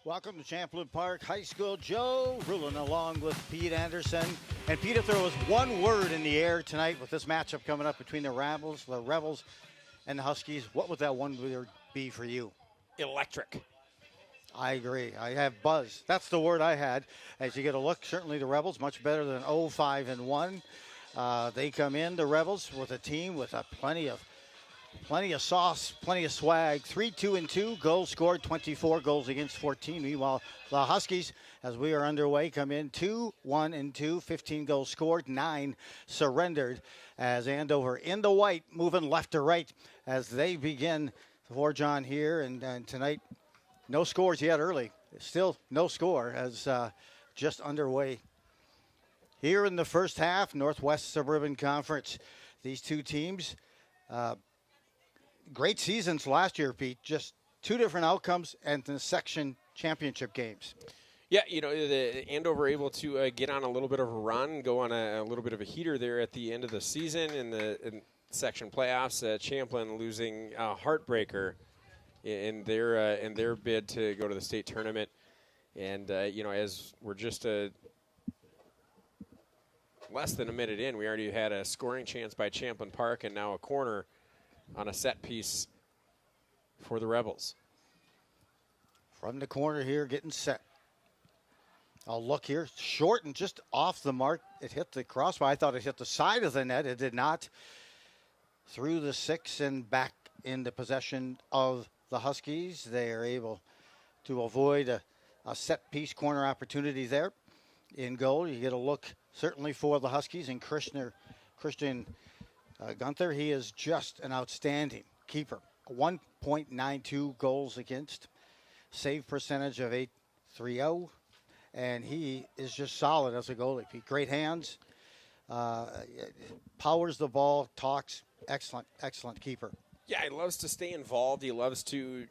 Welcome to Champlin Park High School. Joe Rulin along with Pete Anderson. And Pete, if there was one word in the air tonight with this matchup coming up between the Rebels, and the Huskies, what would that one word be for you? Electric. I agree. I have buzz. That's the word I had. As you get a look, certainly the Rebels much better than 0-5-1. They come in, the Rebels, with a team with plenty of sauce, plenty of swag. 3-2-2, goals scored, 24 goals against 14. Meanwhile, the Huskies, as we are underway, come in 2-1-2, 15 goals scored, 9 surrendered. As Andover in the white, moving left to right as they begin the forge on here. And tonight, no scores yet early. Still no score as just underway. Here in the first half, Northwest Suburban Conference, these two teams, great seasons last year, Pete. Just two different outcomes and the section championship games. Yeah, the Andover able to get on a little bit of a run, go on a little bit of a heater there at the end of the season in the section playoffs. Champlin losing a heartbreaker in their bid to go to the state tournament. And, as we're just less than a minute in, we already had a scoring chance by Champlin Park and now a corner on a set piece for the Rebels. From the corner here, getting set. I'll look here, short and just off the mark. It hit the crossbar. I thought it hit the side of the net. It did not. Through the 6 and back in the possession of the Huskies. They are able to avoid a set piece corner opportunity there in goal. You get a look certainly for the Huskies and Christian Gunther. He is just an outstanding keeper. 1.92 goals against, save percentage of .830, and he is just solid as a goalie. Great hands, powers the ball, talks. Excellent keeper. Yeah, he loves to stay involved. He loves to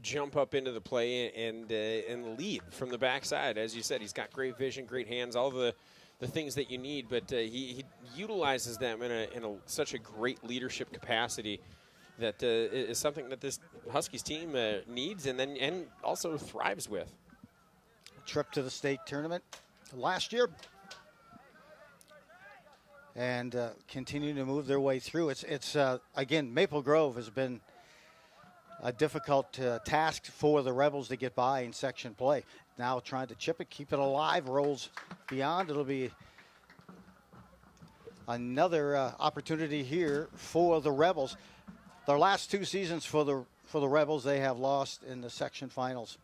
jump up into the play and lead from the backside. As you said, he's got great vision, great hands, all the things that you need, but he utilizes them in such a great leadership capacity that is something that this Huskies team needs and also thrives with. Trip to the state tournament last year and continue to move their way through. It's again, Maple Grove has been a difficult task for the Rebels to get by in section play. Now trying to chip it, keep it alive, rolls beyond. It'll be another opportunity here for the Rebels. Their last two seasons for the Rebels, they have lost in the section finals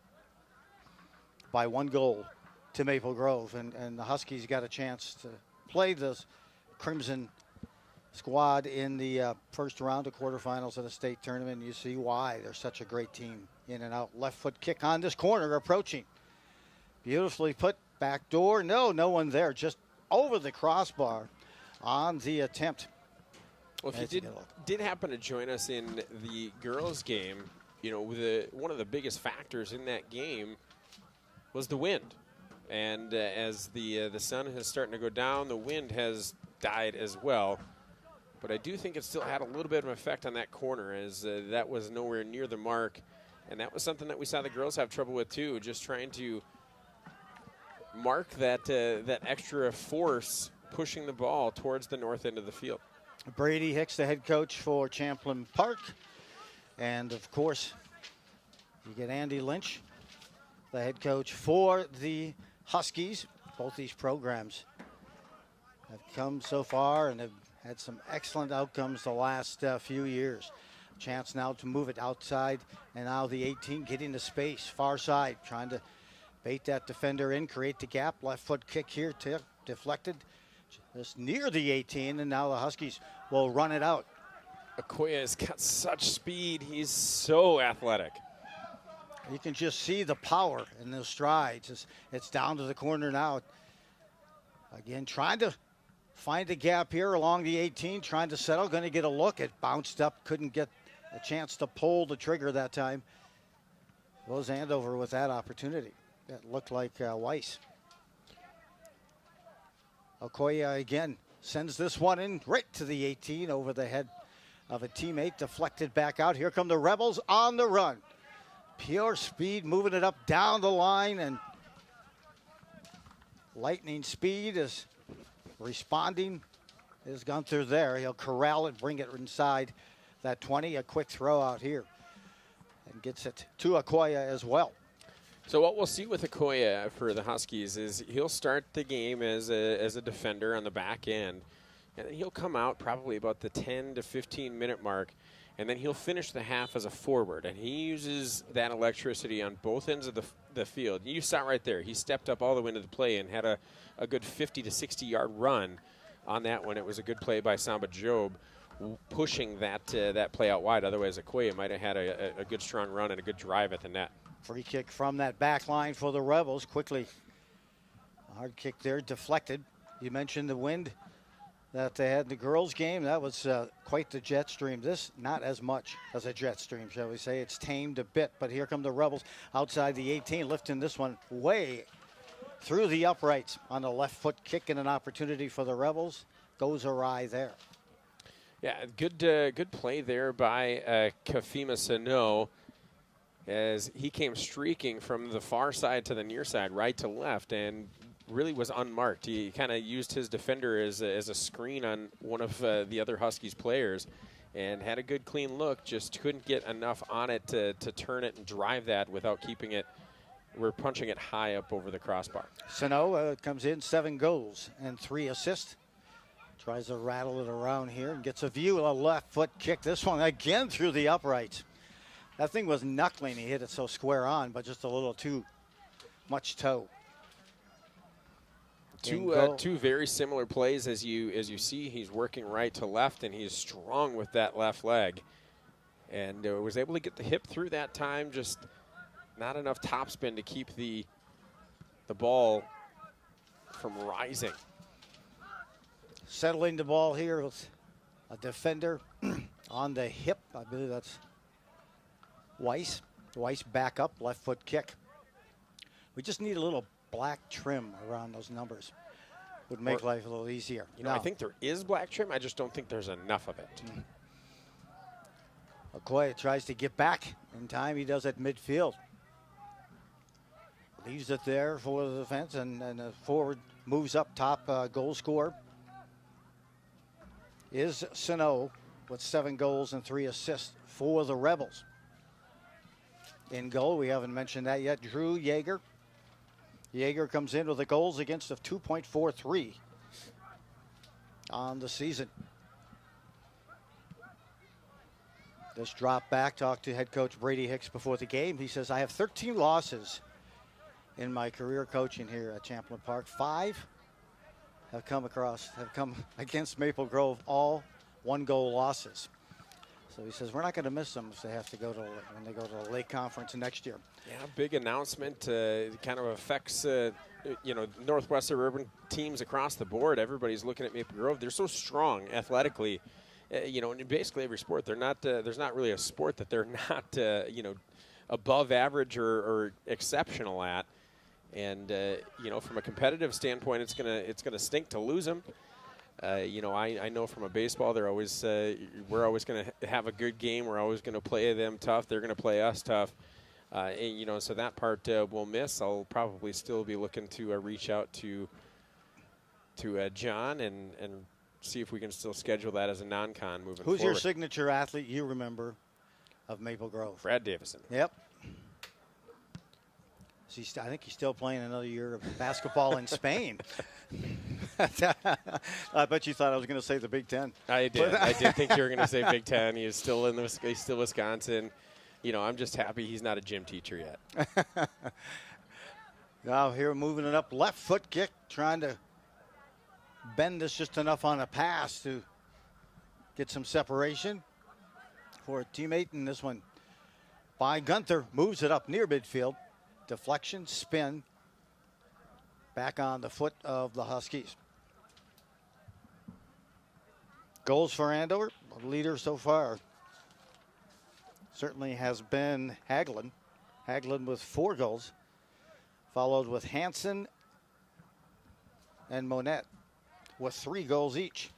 by 1 goal to Maple Grove. And the Huskies got a chance to play this Crimson squad in the first round of quarterfinals of the state tournament. And you see why they're such a great team. In and out, left foot kick on this corner, approaching. Beautifully put, back door. No one there, just over the crossbar on the attempt. Well, if you did happen to join us in the girls' game, one of the biggest factors in that game was the wind. And as the sun is starting to go down, the wind has died as well. But I do think it still had a little bit of an effect on that corner, as that was nowhere near the mark. And that was something that we saw the girls have trouble with too, just trying to mark that extra force pushing the ball towards the north end of the field. Brady Hicks, the head coach for Champlin Park. And, of course, you get Andy Lynch, the head coach for the Huskies. Both these programs have come so far and have had some excellent outcomes the last few years. Chance now to move it outside, and now the 18 getting the space, far side, trying to bait that defender in, create the gap. Left foot kick here, deflected just near the 18, and now the Huskies will run it out. Okoye's got such speed. He's so athletic. You can just see the power in those strides. It's down to the corner now. Again, trying to find a gap here along the 18, trying to settle, going to get a look. It bounced up, couldn't get a chance to pull the trigger that time. Was Andover with that opportunity. That looked like Weiss. Okoye again sends this one in right to the 18 over the head of a teammate, deflected back out. Here come the Rebels on the run. Pure speed, moving it up down the line, and lightning speed is responding. Is Gunther there? He'll corral it, bring it inside that 20. A quick throw out here, and gets it to Okoye as well. So what we'll see with Okoye for the Huskies is he'll start the game as a defender on the back end, and then he'll come out probably about the 10 to 15 minute mark, and then he'll finish the half as a forward, and he uses that electricity on both ends of the field. You saw right there, he stepped up all the way into the play and had a good 50 to 60 yard run on that one. It was a good play by Samba Job, pushing that play out wide. Otherwise, Okoye might have had a good strong run and a good drive at the net. Free kick from that back line for the Rebels. Quickly, a hard kick there, deflected. You mentioned the wind that they had in the girls' game. That was quite the jet stream. This, not as much as a jet stream, shall we say. It's tamed a bit, but here come the Rebels outside the 18, lifting this one way through the uprights on the left foot kick, and an opportunity for the Rebels. Goes awry there. Yeah, good play there by Kafima Sano, as he came streaking from the far side to the near side, right to left, and really was unmarked. He kind of used his defender as a screen on one of the other Huskies players, and had a good clean look, just couldn't get enough on it to turn it and drive that without keeping it. We're punching it high up over the crossbar. Sano comes in, 7 goals and 3 assists. Tries to rattle it around here and gets a view of a left foot kick. This one again through the uprights. That thing was knuckling. He hit it so square on, but just a little too much toe. Two very similar plays as you see. He's working right to left, and he's strong with that left leg, and was able to get the hip through that time. Just not enough topspin to keep the ball from rising. Settling the ball here with a defender on the hip. I believe that's Weiss. Weiss back up, left foot kick. We just need a little black trim around those numbers. Would make life a little easier. You know, I think there is black trim. I just don't think there's enough of it. Okoye tries to get back in time. He does at midfield. Leaves it there for the defense, and the forward moves up top. Goal scorer is Sano with 7 goals and 3 assists for the Rebels. In goal, we haven't mentioned that yet, Drew Yeager. Yeager comes in with the goals against of 2.43 on the season. This drop back, talked to head coach Brady Hicks before the game. He says, I have 13 losses in my career coaching here at Champlin Park. 5 have come against Maple Grove, all 1-goal losses. So he says we're not going to miss them if they have to go to when they go to the Lake Conference next year. Yeah, big announcement. Kind of affects Northwest Suburban teams across the board. Everybody's looking at Maple Grove. They're so strong athletically. In basically every sport, they're not. There's not really a sport that they're not above average or exceptional at. And from a competitive standpoint, it's gonna stink to lose them. I know from a baseball, we're always going to have a good game. We're always going to play them tough. They're going to play us tough. So that part we'll miss. I'll probably still be looking to reach out to John and see if we can still schedule that as a non-con moving forward. Who's your signature athlete you remember of Maple Grove? Brad Davison. Yep. I think he's still playing another year of basketball in Spain. I bet you thought I was going to say the Big Ten. I did. I did think you were going to say Big Ten. He's still Wisconsin. I'm just happy he's not a gym teacher yet. Now here moving it up, left foot kick, trying to bend this just enough on a pass to get some separation for a teammate. And this one by Gunther, moves it up near midfield. Deflection, spin, back on the foot of the Huskies. Goals for Andover, the leader so far certainly has been Hagelin. Hagelin with 4 goals, followed with Hansen and Monette with 3 goals each.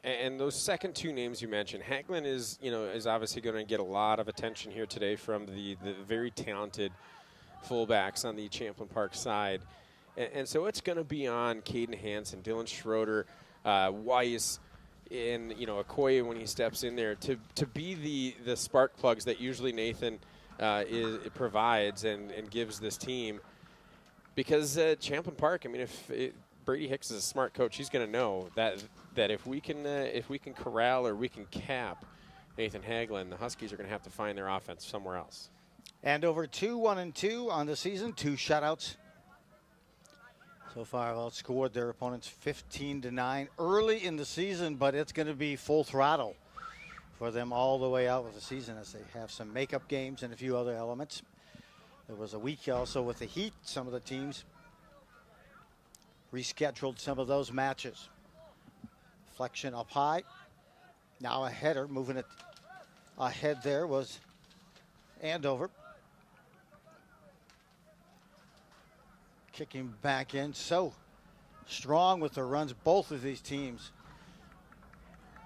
And those second two names you mentioned, Hagelin is obviously going to get a lot of attention here today from the very talented fullbacks on the Champlin Park side. And so it's going to be on Caden Hansen, Dylan Schroeder, Weiss, and Okoye when he steps in there to be the spark plugs that usually Nathan provides and gives this team. Because Champlin Park, I mean, if Brady Hicks is a smart coach, he's going to know that if we can corral or we can cap Nathan Hagelin, the Huskies are going to have to find their offense somewhere else. Andover 2-1-2 on the season, 2 shutouts. So far, outscored their opponents 15-9 early in the season, but it's going to be full throttle for them all the way out of the season as they have some makeup games and a few other elements. There was a week also with the heat. Some of the teams rescheduled some of those matches. Flexion up high. Now a header, moving it ahead there was Andover. Kicking back in, so strong with the runs. Both of these teams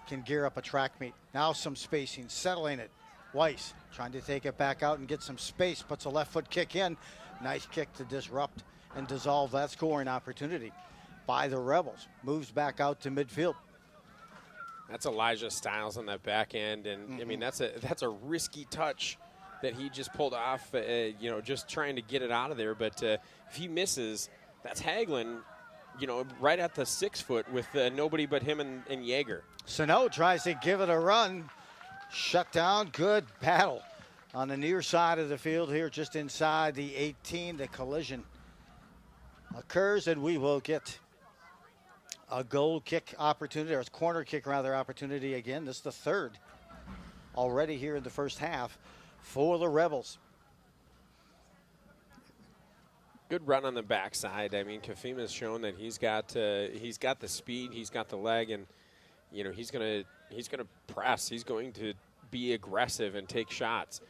can gear up a track meet. Now some spacing, settling it. Weiss trying to take it back out and get some space, puts a left foot kick in. Nice kick to disrupt and dissolve that scoring opportunity by the Rebels. Moves back out to midfield. That's Elijah Stiles on that back end, and I mean that's a risky touch that he just pulled off, just trying to get it out of there. But if he misses, that's Hagelin, right at the 6 foot with nobody but him and Jaeger. Sano tries to give it a run. Shut down. Good battle on the near side of the field here, just inside the 18. The collision occurs, and we will get a goal kick opportunity, or a corner kick rather opportunity again. This is the third already here in the first half for the Rebels. Good run on the backside. I mean, Kafima's shown that he's got the speed, he's got the leg, and he's gonna press. He's going to be aggressive and take shots.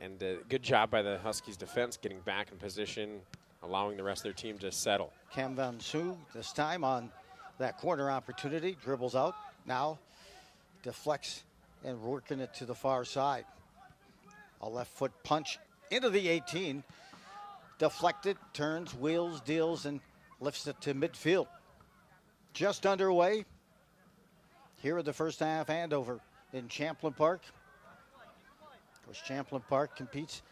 And good job by the Huskies defense getting back in position, allowing the rest of their team to settle. Cam Van Su this time on that corner opportunity, dribbles out, now deflects and working it to the far side. A left foot punch into the 18, deflected, turns, wheels, deals, and lifts it to midfield. Just underway here in the first half, Andover in Champlin Park. Of course, Champlin Park competes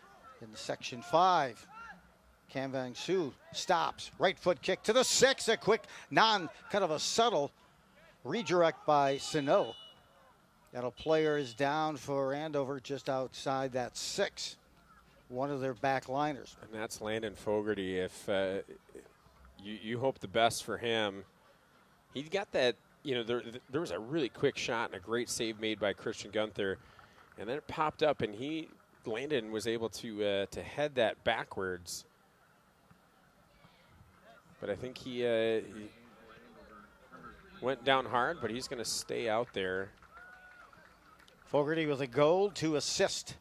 in Section 5. Cam Van Su stops, right foot kick to the 6, a quick kind of a subtle redirect by Sano. That a player is down for Andover just outside that 6, one of their back liners. And that's Landon Fogarty. If you hope the best for him, he got that. There was a really quick shot and a great save made by Christian Gunther, and then it popped up, and Landon was able to head that backwards. But I think he went down hard, but he's going to stay out there. Fogarty with a goal, 2 assists.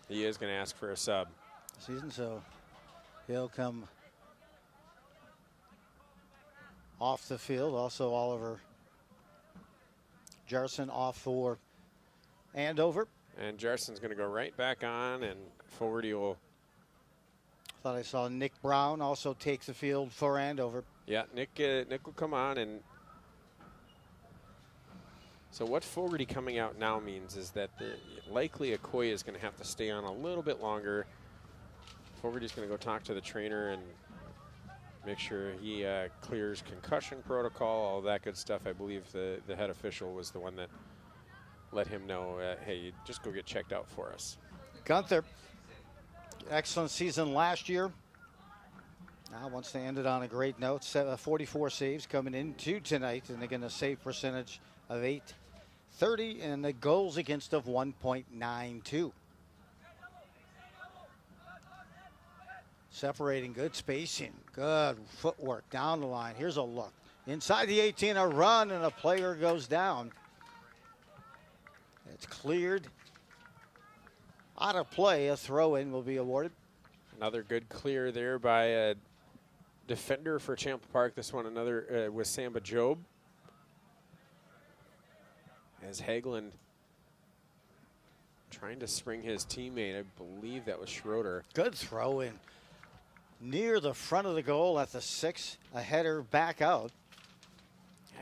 He is going to ask for a sub. Season, so he'll come off the field. Also, Oliver Jarson off for Andover. And Jarson's going to go right back on, and Fogarty will. Thought I saw Nick Brown also take the field for Andover. Yeah, Nick will come on, and so what Fogarty coming out now means is that likely Okoye is going to have to stay on a little bit longer. Fogarty's going to go talk to the trainer and make sure he clears concussion protocol, all that good stuff. I believe the head official was the one that let him know, hey, just go get checked out for us. Gunther, excellent season last year. Now, once they ended on a great note, 44 saves coming into tonight, and again, a save percentage of .830 and the goals against of 1.92. Separating, good spacing, good footwork down the line. Here's a look. Inside the 18, a run, and a player goes down. It's cleared. Out of play, a throw-in will be awarded. Another good clear there by a defender for Champlin Park. This one, another was Samba Job. as Hagelin trying to spring his teammate. I believe that was Schroeder. Good throw in. Near the front of the goal at the 6. A header back out.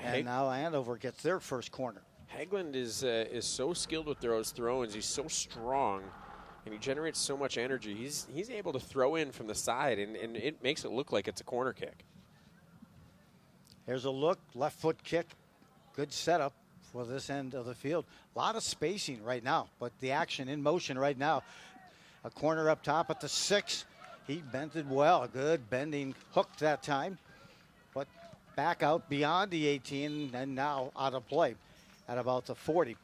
And now Andover gets their first corner. Hagelin is so skilled with those throw-ins. He's so strong, and he generates so much energy. He's able to throw in from the side, and it makes it look like it's a corner kick. Here's a look, left foot kick. Good setup for this end of the field. A lot of spacing right now, but the action in motion right now. A corner up top at the 6. He bent it well. A good bending hook that time. But back out beyond the 18 and now out of play at about the 40.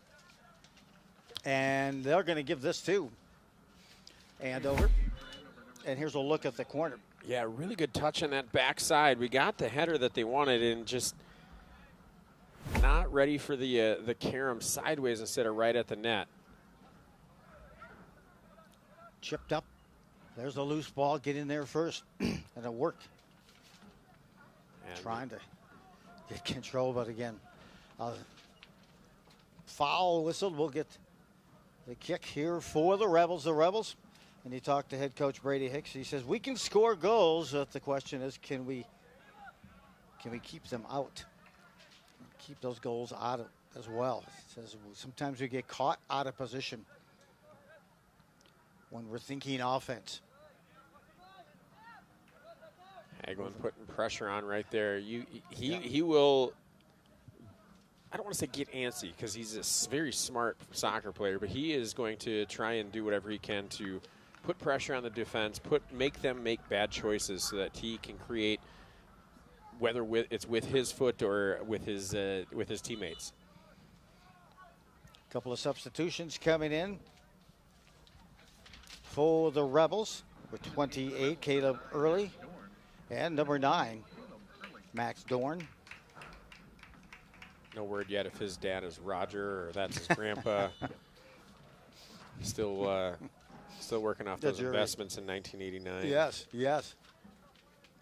And they're going to give this to Andover. And here's a look at the corner. Yeah, really good touch on that backside. We got the header that they wanted and just not ready for the carom sideways instead of right at the net. Chipped up. There's a loose ball. Get in there first. And it worked. And trying to get control, but again, foul whistled. We'll get the kick here for the Rebels. And he talked to head coach Brady Hicks. He says, we can score goals. But the question is, can we keep them out? Keep those goals out of as well. He says sometimes we get caught out of position when we're thinking offense. Hagelin putting pressure on right there. He will, I don't want to say get antsy because he's a very smart soccer player, but he is going to try and do whatever he can to put pressure on the defense, make them make bad choices so that he can create, whether it's with his foot or with his teammates. A couple of substitutions coming in for the Rebels. With 28, Caleb Early, and number 9, Max Dorn. No word yet if his dad is Roger or that's his grandpa. Still working off those investments in 1989. Yes.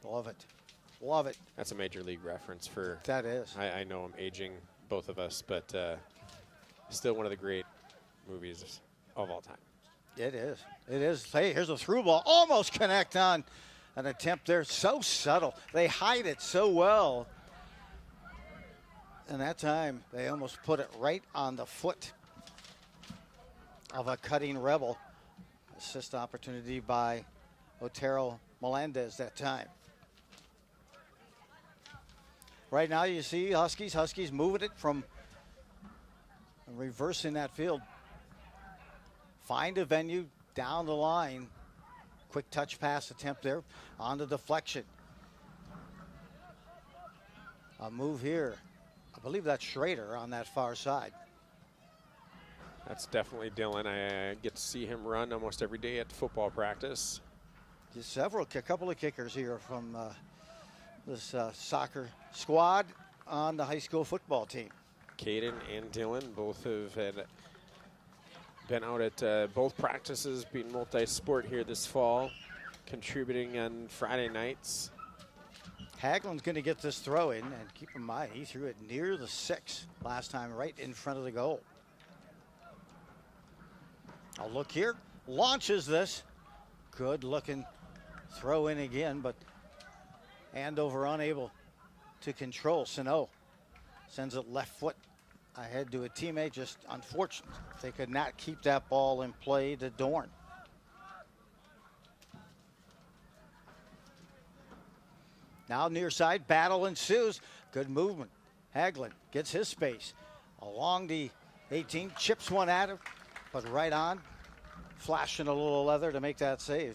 Love it. That's a major league reference for. That is. I know I'm aging both of us, but still one of the great movies of all time. It is. Hey, here's a through ball. Almost connect on an attempt there. So subtle. They hide it so well. And that time, they almost put it right on the foot of a cutting Rebel. Assist opportunity by Otero Melendez that time. Right now, you see Huskies moving it from reversing that field. Find a venue down the line. Quick touch pass attempt there on the deflection. A move here. I believe that's Schrader on that far side. That's definitely Dylan. I get to see him run almost every day at football practice. Just a couple of kickers here from this soccer squad on the high school football team. Caden and Dylan both have been out at both practices, being multi-sport here this fall, contributing on Friday nights. Hagelin's going to get this throw in, and keep in mind, he threw it near the 6 last time, right in front of the goal. A look here, launches this. Good looking throw in again, but Andover unable to control. Sano sends it left foot ahead to a teammate. Just unfortunate. They could not keep that ball in play to Dorn. Now near side, battle ensues. Good movement. Hagelin gets his space along the 18, chips one at him, but right on, flashing a little leather to make that save.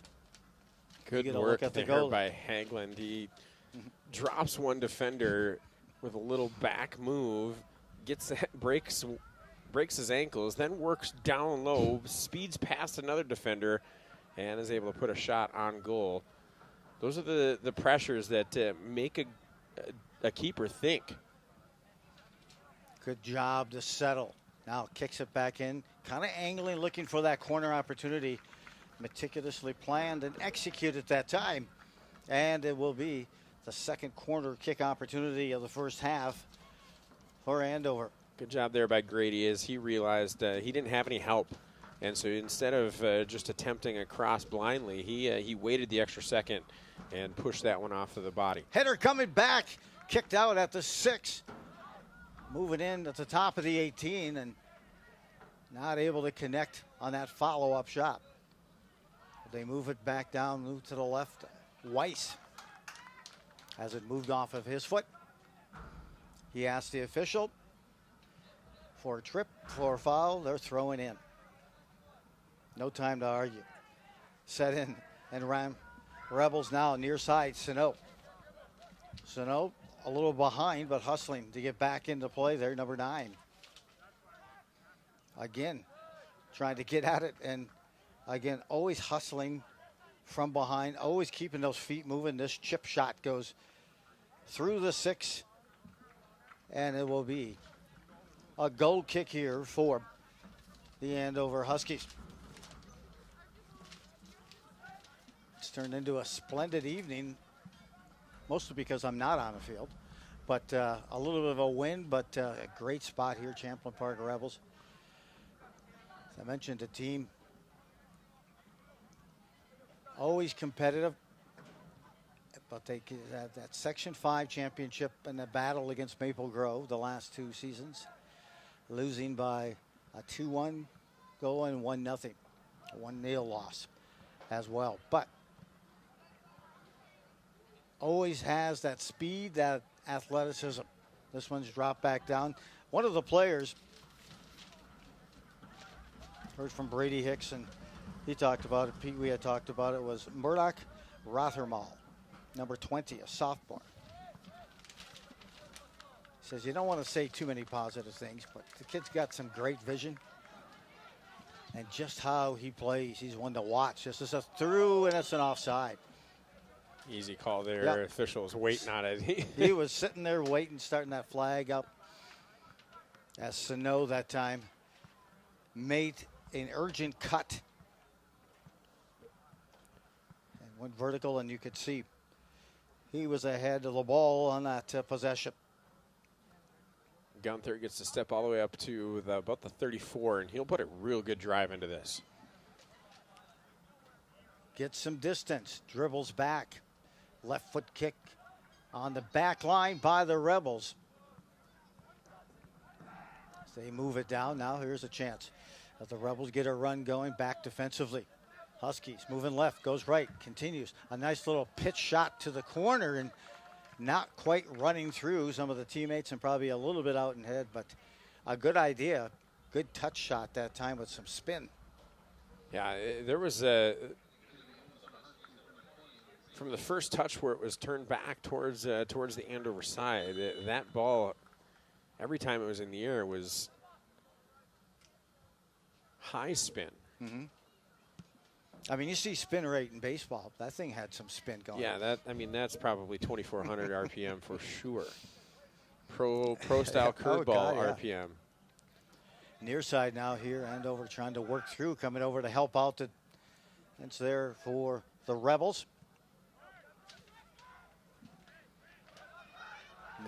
Good work at the goal by Hagelin. He drops one defender with a little back move, breaks his ankles, then works down low, speeds past another defender, and is able to put a shot on goal. Those are the pressures that make a keeper think. Good job to settle. Now kicks it back in, kind of angling, looking for that corner opportunity. Meticulously planned and executed that time. And it will be the second corner kick opportunity of the first half for Andover. Good job there by Grady as he realized he didn't have any help. And so instead of just attempting a cross blindly, he waited the extra second and pushed that one off of the body. Header coming back, kicked out at the 6. Moving in at the top of the 18 and not able to connect on that follow-up shot. They move it back down, move to the left. Weiss has it moved off of his foot. He asked the official for a trip, for a foul. They're throwing in. No time to argue. Set in and ran. Rebels now near side, Sano. Sano a little behind, but hustling to get back into play there, number 9. Again, trying to get at it, and again, always hustling from behind, always keeping those feet moving. This chip shot goes through the 6, and it will be a goal kick here for the Andover Huskies. It's turned into a splendid evening, mostly because I'm not on the field, but a little bit of a wind, but a great spot here, Champlin Park Rebels. As I mentioned, the team always competitive, but they had that Section 5 championship in the battle against Maple Grove the last 2 seasons, losing by a 2-1 goal and 1-0, a 1-0 loss as well. But always has that speed, that athleticism. This one's dropped back down. One of the players, heard from Brady Hicks, and he talked about it, Pete, we had talked about it, was Murdoch Rothermall, number 20, a sophomore. Says you don't want to say too many positive things, but the kid's got some great vision. And just how he plays, he's one to watch. This is a through, and it's an offside. Easy call there. Yep. Officials waiting on it. He was sitting there waiting, starting that flag up. As Sano that time made an urgent cut and went vertical, and you could see he was ahead of the ball on that possession. Gunther gets to step all the way up to about the 34, and he'll put a real good drive into this. Gets some distance, dribbles back. Left foot kick on the back line by the Rebels. As they move it down, now here's a chance. As the Rebels get a run going back defensively. Huskies moving left, goes right, continues. A nice little pitch shot to the corner, and not quite running through some of the teammates, and probably a little bit out in head, but a good idea. Good touch shot that time with some spin. Yeah, there was a... From the first touch where it was turned back towards the Andover side, that ball, every time it was in the air, was high spin. Mm-hmm. I mean, you see spin rate in baseball. That thing had some spin going. Yeah, that's probably 2,400 RPM for sure. Pro style curveball RPM. Near side now here, Andover trying to work through, coming over to help out. It's there for the Rebels.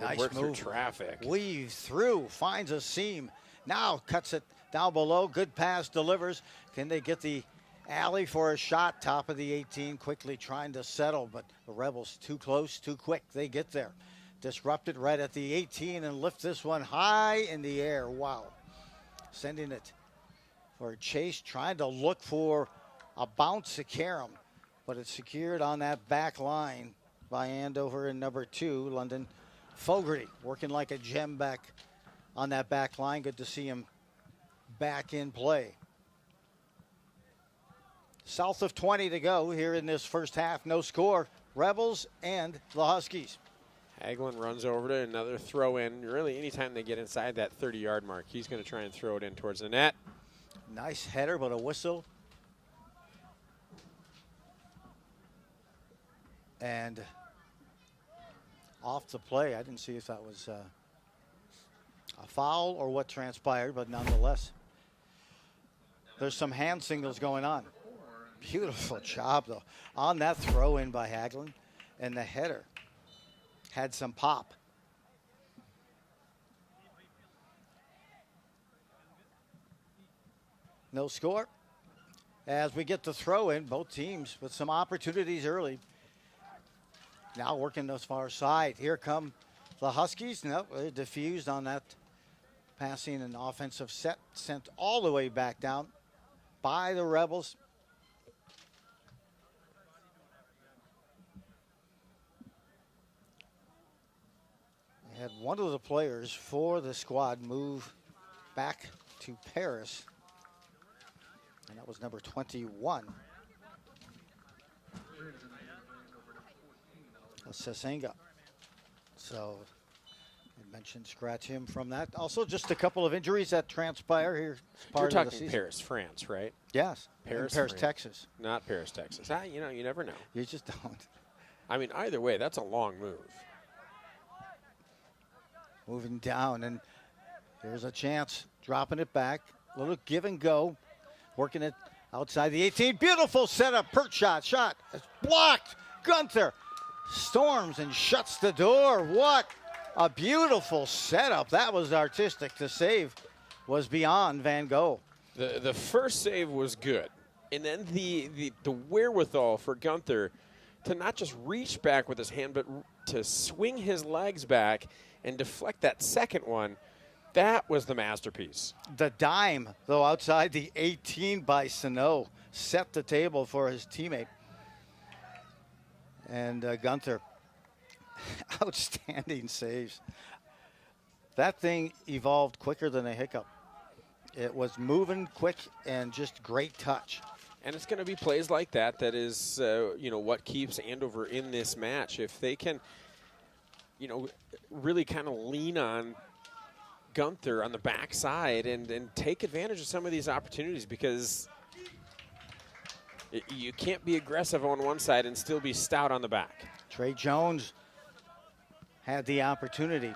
Nice work move. Through traffic. Weaves through, finds a seam. Now cuts it down below. Good pass, delivers. Can they get the alley for a shot? Top of the 18, quickly trying to settle, but the Rebels too close, too quick. They get there. Disrupted right at the 18 and lift this one high in the air. Wow. Sending it for a chase, trying to look for a bounce to Karam, but it's secured on that back line by Andover and number 2, London Fogarty, working like a gem back on that back line. Good to see him back in play. South of 20 to go here in this first half. No score. Rebels and the Huskies. Hagelin runs over to another throw in. Really, anytime they get inside that 30-yard mark, he's going to try and throw it in towards the net. Nice header, but a whistle. And off the play. I didn't see if that was a foul or what transpired, but nonetheless, there's some hand signals going on. Beautiful job, though, on that throw in by Hagelin, and the header had some pop. No score. As we get the throw in, both teams with some opportunities early. Now working this far side. Here come the Huskies. Nope, they're diffused on that passing and offensive set. Sent all the way back down by the Rebels. They had one of the players for the squad move back to Paris. And that was number 21. Sesenga. So I mentioned scratch him from that. Also just a couple of injuries that transpire here. You're talking Paris, France, right? Yes. Paris, Texas. Not Paris, Texas. You know, you never know. You just don't. I mean, either way, that's a long move. Moving down, and here's a chance. Dropping it back. A little give and go. Working it outside the 18. Beautiful setup. Perch shot. Shot. It's blocked. Gunther storms and shuts the door. What a beautiful setup. That was artistic. The save was beyond Van Gogh. The first save was good. And then the wherewithal for Gunther to not just reach back with his hand, but to swing his legs back and deflect that second one. That was the masterpiece. The dime, though, outside the 18 by Sano, set the table for his teammate. And Gunther, outstanding saves. That thing evolved quicker than a hiccup. It was moving quick and just great touch. And it's going to be plays like that that is, what keeps Andover in this match. If they can, really kind of lean on Gunther on the backside and take advantage of some of these opportunities, because you can't be aggressive on one side and still be stout on the back. Trey Jones had the opportunity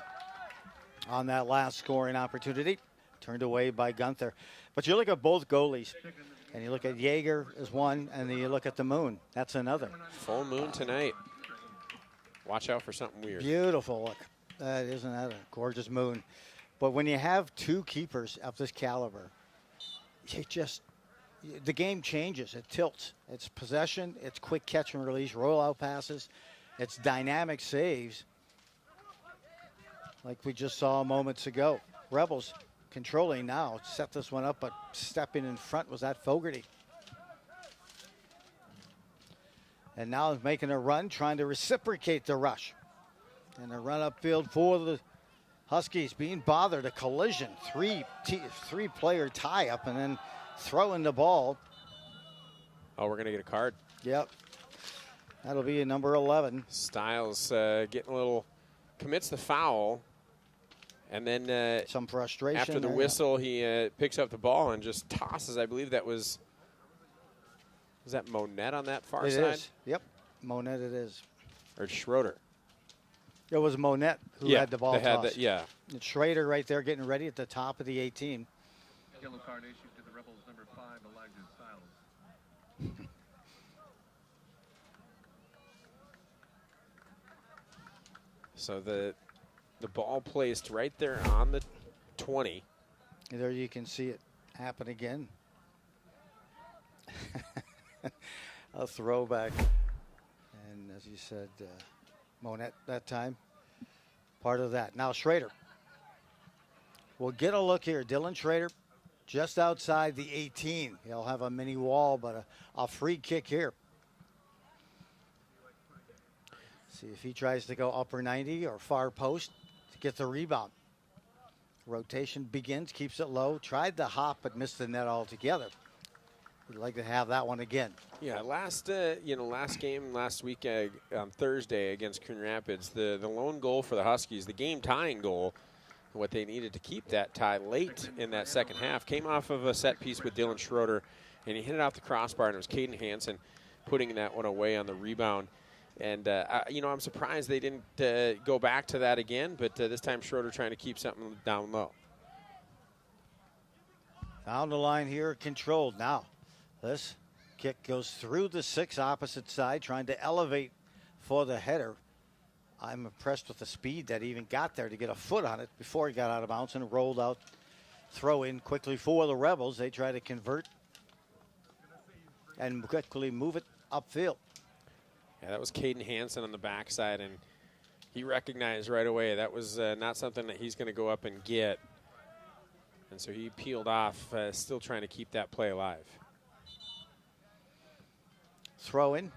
on that last scoring opportunity, turned away by Gunther. But you look at both goalies, and you look at Yeager as one, and then you look at the Moon. That's another. Full moon tonight. Watch out for something weird. Beautiful look. Isn't that a gorgeous moon? But when you have two keepers of this caliber, the game changes. It tilts. It's possession. It's quick catch and release, rollout passes. It's dynamic saves, like we just saw moments ago. Rebels controlling now. Set this one up, but stepping in front was that Fogarty. And now making a run, trying to reciprocate the rush. And a run upfield for the Huskies being bothered. A collision, three-player tie-up, and then throwing the ball. Oh, we're going to get a card. Yep. That'll be a number 11. Styles getting a little, commits the foul, and then some frustration. After the whistle, he picks up the ball and just tosses. I believe that was that Monette on that far side? It is. Yep, Monette it is. Or Schroeder. It was Monette who had the ball tossed. Yeah. And Schrader right there getting ready at the top of the 18. Yellow card issued to the Rebels, number 5, Elijah Styles. So the ball placed right there on the 20. There you can see it happen again. A throwback. And as you said, Monette that time, part of that. Now Schrader. We'll get a look here. Dylan Schrader just outside the 18. He'll have a mini wall, but a free kick here. See if he tries to go upper 90 or far post to get the rebound. Rotation begins, keeps it low. Tried to hop, but missed the net altogether. We'd like to have that one again. Yeah, last game last week on Thursday against Coon Rapids, the lone goal for the Huskies, the game-tying goal, what they needed to keep that tie late in that second half, came off of a set piece with Dylan Schroeder, and he hit it off the crossbar, and it was Caden Hansen putting that one away on the rebound. And, I'm surprised they didn't go back to that again, but this time Schroeder trying to keep something down low. Down the line here, controlled now. This kick goes through the 6 opposite side, trying to elevate for the header. I'm impressed with the speed that he even got there to get a foot on it before he got out of bounds and rolled out throw in quickly for the Rebels. They try to convert and quickly move it upfield. Yeah, that was Caden Hansen on the backside, and he recognized right away that was not something that he's going to go up and get. And so he peeled off, still trying to keep that play alive. Throw in,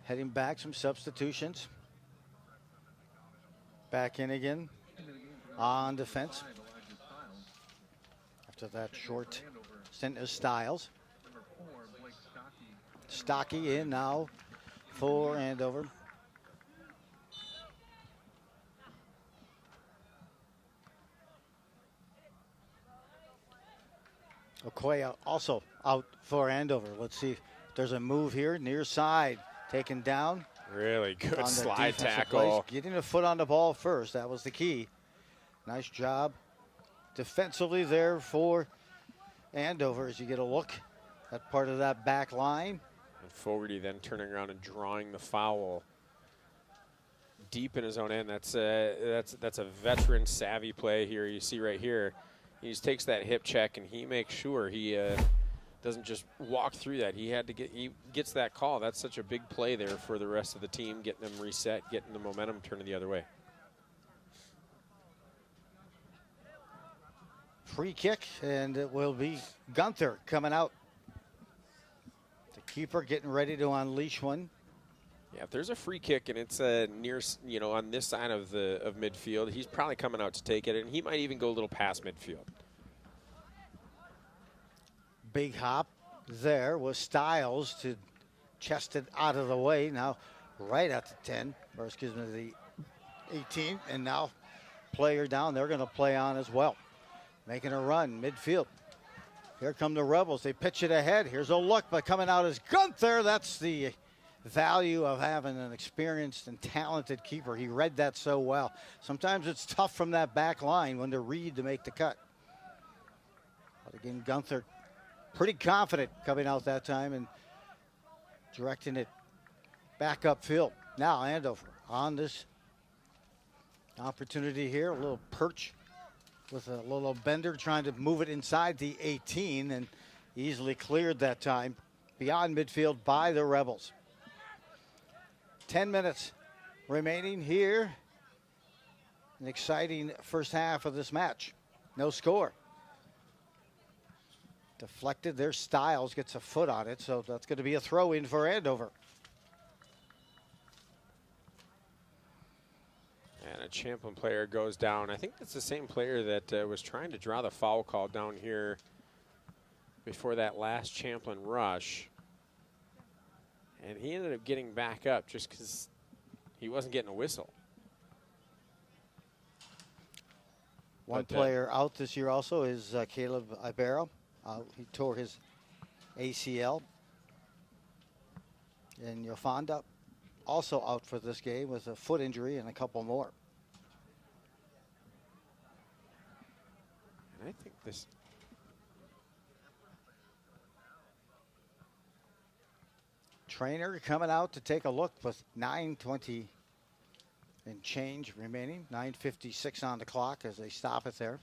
heading back, some substitutions. Back in again on defense. After that short stint as Styles. Stocky in now for Andover. Okoye also out for Andover. Let's see if there's a move here, near side, taken down. Really good slide Plays. tackle. Getting a foot on the ball first, that was the key. Nice job defensively there for Andover as you get a look at part of that back line. And Fogarty then turning around and drawing the foul deep in his own end. That's a veteran savvy play here. You see right here, he just takes that hip check and he makes sure he doesn't just walk through that. He gets that call. That's such a big play there for the rest of the team, getting them reset, getting the momentum turning the other way. Free kick, and it will be Gunther coming out. The keeper getting ready to unleash one. Yeah, if there's a free kick and it's near, on this side of midfield, he's probably coming out to take it, and he might even go a little past midfield. Big hop there was Styles to chest it out of the way. Now right at the 10, or excuse me, the 18, and now player down. They're going to play on as well. Making a run midfield. Here come the Rebels. They pitch it ahead. Here's a look, but coming out is Gunther. That's the value of having an experienced and talented keeper. He read that so well. Sometimes it's tough from that back line when to read to make the cut. But again, Gunther pretty confident coming out that time and directing it back upfield. Now Andover on this opportunity here. A little perch with a little bender trying to move it inside the 18 and easily cleared that time beyond midfield by the Rebels. 10 minutes remaining here. An exciting first half of this match. No score. Deflected. Their Styles gets a foot on it, so that's going to be a throw in for Andover. And a Champlin player goes down. I think that's the same player that was trying to draw the foul call down here before that last Champlin rush. And he ended up getting back up just because he wasn't getting a whistle. One player out this year also is Caleb Ibero. He tore his ACL. And Yofanda also out for this game with a foot injury and a couple more. And I think this... Trainer coming out to take a look with 9:20 and change remaining. 9:56 on the clock as they stop it there.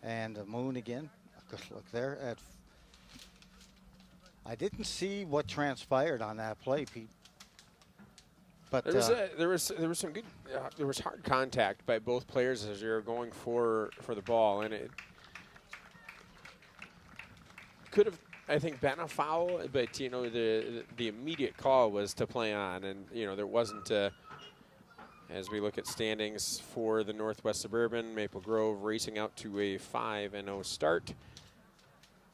And the Moon again. A good look there at... I didn't see what transpired on that play, Pete. But there was some good there was hard contact by both players as they were going for the ball, and it could have, I think, been a foul, but the immediate call was to play on, and there wasn't. As we look at standings for the Northwest Suburban, Maple Grove racing out to a 5-0 start.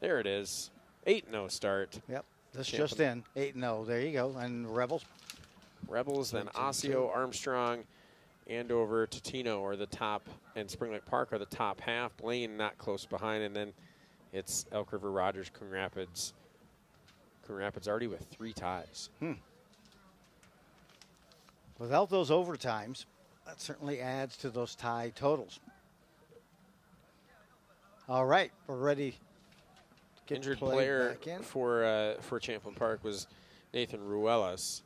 There it is, 8-0 start. Yep, this just in 8-0. There you go, and Rebels. Then Osseo, Armstrong, Andover, Totino are the top, and Spring Lake Park are the top half. Blaine not close behind, and then it's Elk River, Rogers, Coon Rapids. Coon Rapids already with 3 ties. Without those overtimes, that certainly adds to those tie totals. All right, we're ready to get Injured play player back in. for Champlin Park was Nathan Ruelas.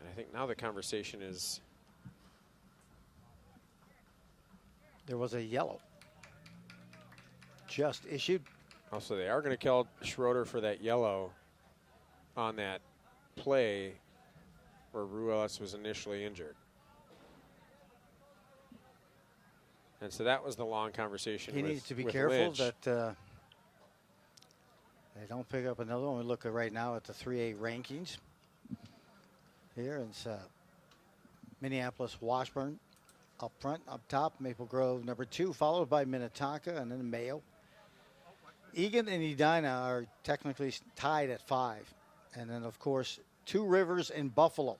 And I think now the conversation is There was a yellow just issued. Also, they are going to kill Schroeder for that yellow on that play where Ruelas was initially injured. And so that was the long conversation. He needs to be careful Lynch. that they don't pick up another one. We look at right now at the 3A rankings. Here it's Minneapolis Washburn up front, up top. Maple Grove number 2, followed by Minnetonka and then Mayo. Egan and Edina are technically tied at 5. And then, of course, Two Rivers and Buffalo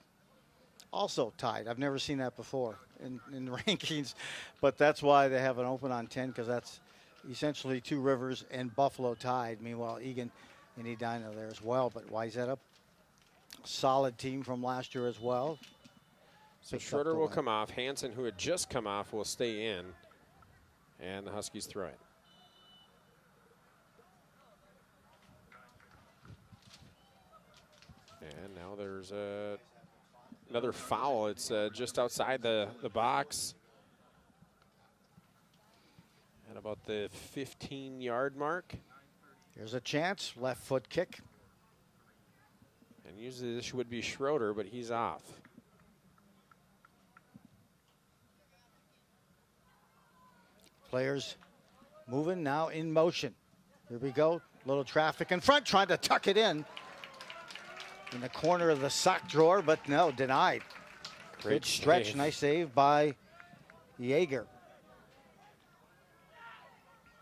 also tied. I've never seen that before in the rankings, but that's why they have an open on 10, because that's essentially Two Rivers and Buffalo tied. Meanwhile, Egan and Edina there as well. But Wayzata, solid team from last year as well. So Schroeder will come off. Hansen, who had just come off, will stay in. And the Huskies throw it. And now there's another foul. It's just outside the box. At about the 15-yard mark. Here's a chance. Left foot kick. And usually this would be Schroeder, but he's off. Players moving now in motion. Here we go. Little traffic in front, trying to tuck it in the corner of the sock drawer, but no, denied. Great Good stretch. save. Nice save by Jaeger.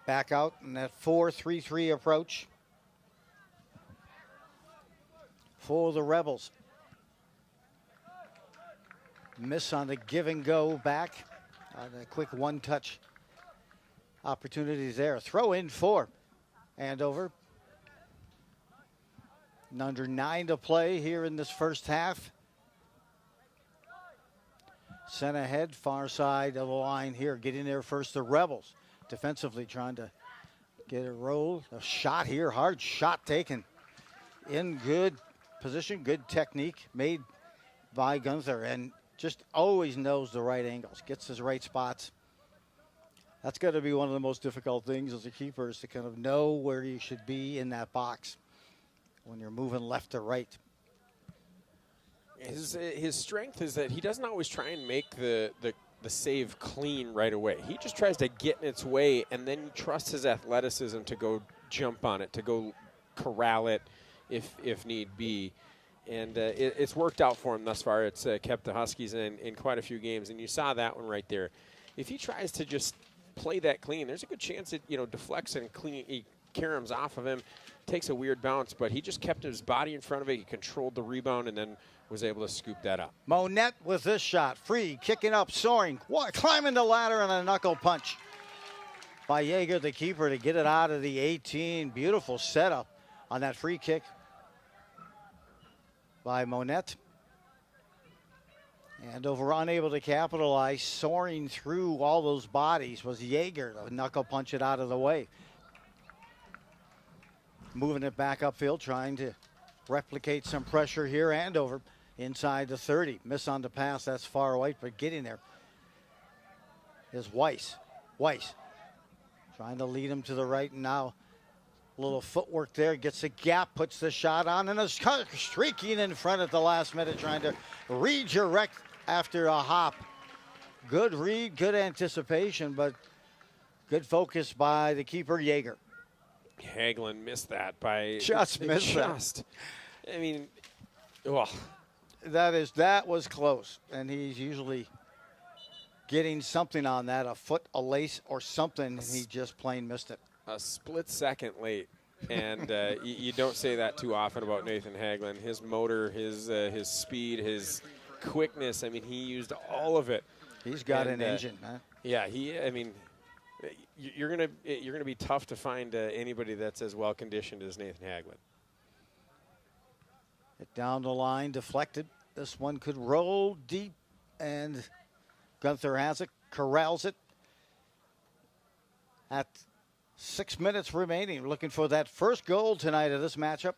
Back out in that 4-3-3 approach for the Rebels. Miss on the give and go back. A quick one-touch opportunities there. Throw in for Andover. Under 9 to play here in this first half. Sent ahead, far side of the line here. Getting there first, the Rebels. Defensively trying to get it rolled. A shot here, hard shot taken. In good position, good technique made by Gunther. And just always knows the right angles, gets his right spots. That's got to be one of the most difficult things as a keeper, is to kind of know where you should be in that box when you're moving left to right. His strength is that he doesn't always try and make the save clean right away. He just tries to get in its way and then trusts his athleticism to go jump on it, to go corral it if need be. And it's worked out for him thus far. It's kept the Huskies in quite a few games, and you saw that one right there. If he tries to just play that clean, there's a good chance it deflects and he caroms off of him, takes a weird bounce, but he just kept his body in front of it. He controlled the rebound and then was able to scoop that up. Monette with this shot, free, kicking up, soaring, climbing the ladder, and a knuckle punch by Jaeger, the keeper, to get it out of the 18. Beautiful setup on that free kick by Monette. Andover unable to capitalize. Soaring through all those bodies was Jaeger to knuckle punch it out of the way. Moving it back upfield, trying to replicate some pressure here. Andover inside the 30. Miss on the pass, that's far away, but getting there is Weiss. Weiss trying to lead him to the right, and now a little footwork there. Gets a gap, puts the shot on, and is streaking in front at the last minute, trying to redirect after a hop. Good read, good anticipation, but good focus by the keeper, Jaeger. Hagelin missed that by missed that. I mean, well, that was close, and he's usually getting something on that, a foot, a lace, or something. He just plain missed it. A split second late, and you don't say that too often about Nathan Hagelin. His motor, his speed, his quickness. I mean, he used all of it. He's got an engine, huh? Yeah, I mean, you're gonna be tough to find anybody that's as well conditioned as Nathan Hagelin. It down the line, deflected. This one could roll deep, and Gunther has it, corrals it. At 6 minutes remaining, looking for that first goal tonight of this matchup.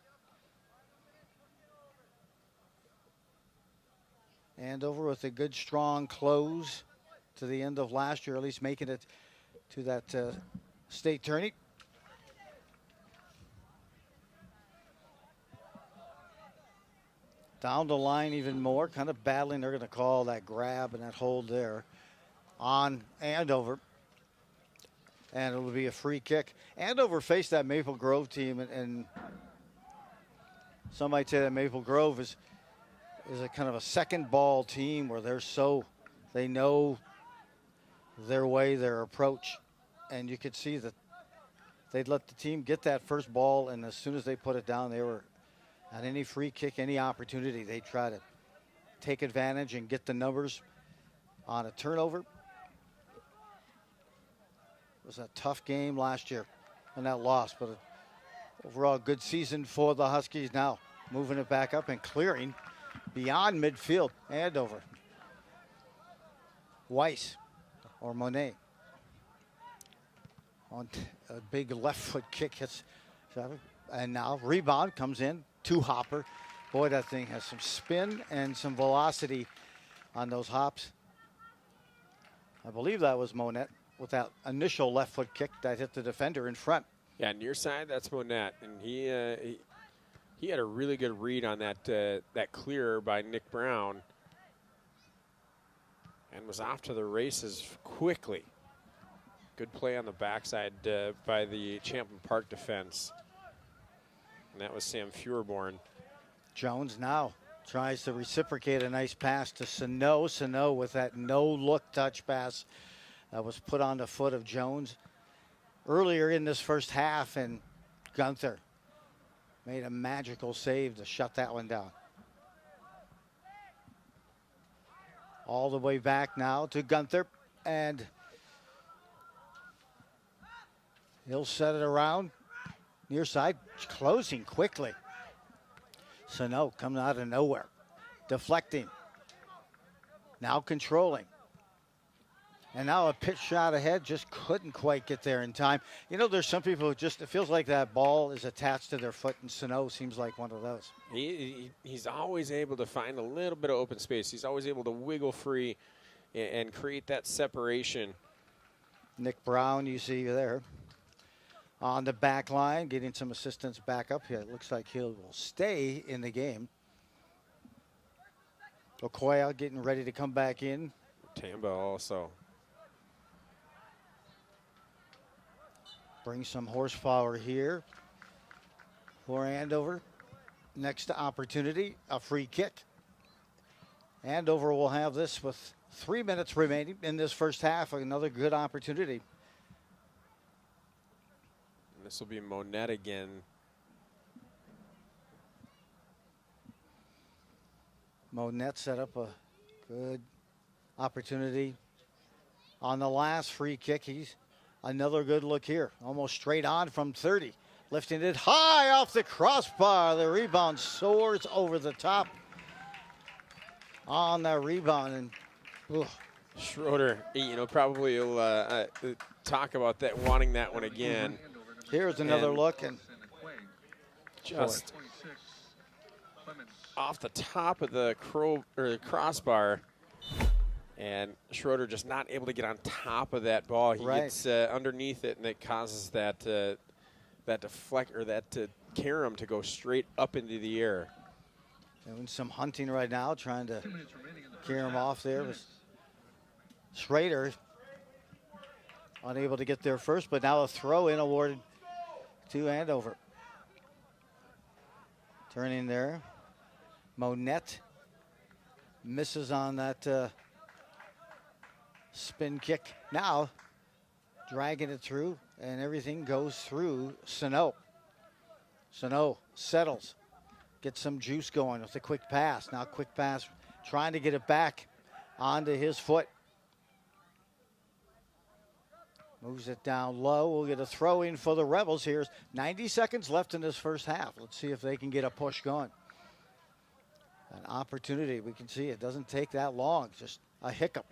Andover with a good, strong close to the end of last year, at least making it to that state tourney. Down the line even more, kind of battling. They're going to call that grab and that hold there on Andover. And it will be a free kick. Andover faced that Maple Grove team, and some might say that Maple Grove is a kind of a second ball team where they know their way, their approach. And you could see that they'd let the team get that first ball, and as soon as they put it down, they were on any free kick, any opportunity, they try to take advantage and get the numbers on a turnover. It was a tough game last year and that loss, but overall a good season for the Huskies now. Moving it back up and clearing beyond midfield. Andover. Weiss or Monet on a big left foot kick hits. And now rebound comes in to Hopper. Boy, that thing has some spin and some velocity on those hops. I believe that was Monette with that initial left foot kick that hit the defender in front. Yeah, near side, that's Monette. And he had a really good read on that clear by Nick Brown and was off to the races quickly. Good play on the backside by the Champlin Park defense. And that was Sam Feuerborn. Jones now tries to reciprocate a nice pass to Sano. Sano with that no-look touch pass that was put on the foot of Jones earlier in this first half, and Gunther made a magical save to shut that one down. All the way back now to Gunther, and he'll set it around. Near side, closing quickly. Sano coming out of nowhere. Deflecting. Now controlling. And now a pitch shot ahead, just couldn't quite get there in time. You know, there's some people who just, it feels like that ball is attached to their foot, and Sano seems like one of those. He's always able to find a little bit of open space. He's always able to wiggle free and create that separation. Nick Brown, you see there. On the back line, getting some assistance back up here. It looks like he will stay in the game. Okoye getting ready to come back in. Tamba also. Bring some horsepower here for Andover. Next opportunity, a free kick. Andover will have this with 3 minutes remaining in this first half. Another good opportunity. This will be Monette again. Monette set up a good opportunity on the last free kick. He's another good look here. Almost straight on from 30. Lifting it high off the crossbar. The rebound soars over the top on that rebound. And Schroeder, probably will talk about that, wanting that one again. Here's another look, and just off the top of the crossbar, and Schroeder just not able to get on top of that ball. He gets underneath it, and it causes that deflect or that carom to go straight up into the air. Doing some hunting right now, trying to carry him off there. Schrader unable to get there first, but now a throw-in awarded to Andover. Turning there. Monette misses on that spin kick. Now dragging it through, and everything goes through Sano. Sano settles. Gets some juice going with a quick pass. Now quick pass, trying to get it back onto his foot. Moves it down low. We'll get a throw in for the Rebels. Here's 90 seconds left in this first half. Let's see if they can get a push going. An opportunity. We can see it doesn't take that long. Just a hiccup.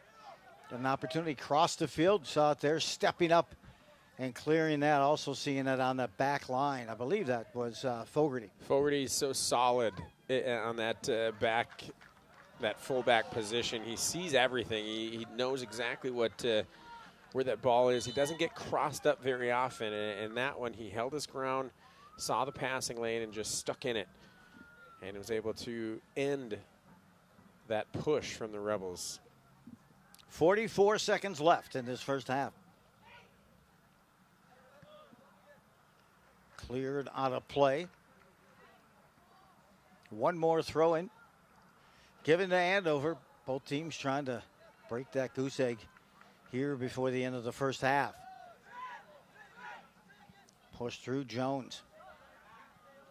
An opportunity. Cross the field. Saw it there. Stepping up and clearing that. Also seeing it on the back line. I believe that was Fogarty. Fogarty's so solid on that back that fullback position. He sees everything. He knows exactly what where that ball is. He doesn't get crossed up very often, and that one he held his ground, saw the passing lane, and just stuck in it, and was able to end that push from the Rebels. 44 seconds left in this first half. Cleared out of play. One more throw in. Given to Andover. Both teams trying to break that goose egg here before the end of the first half. Push through Jones.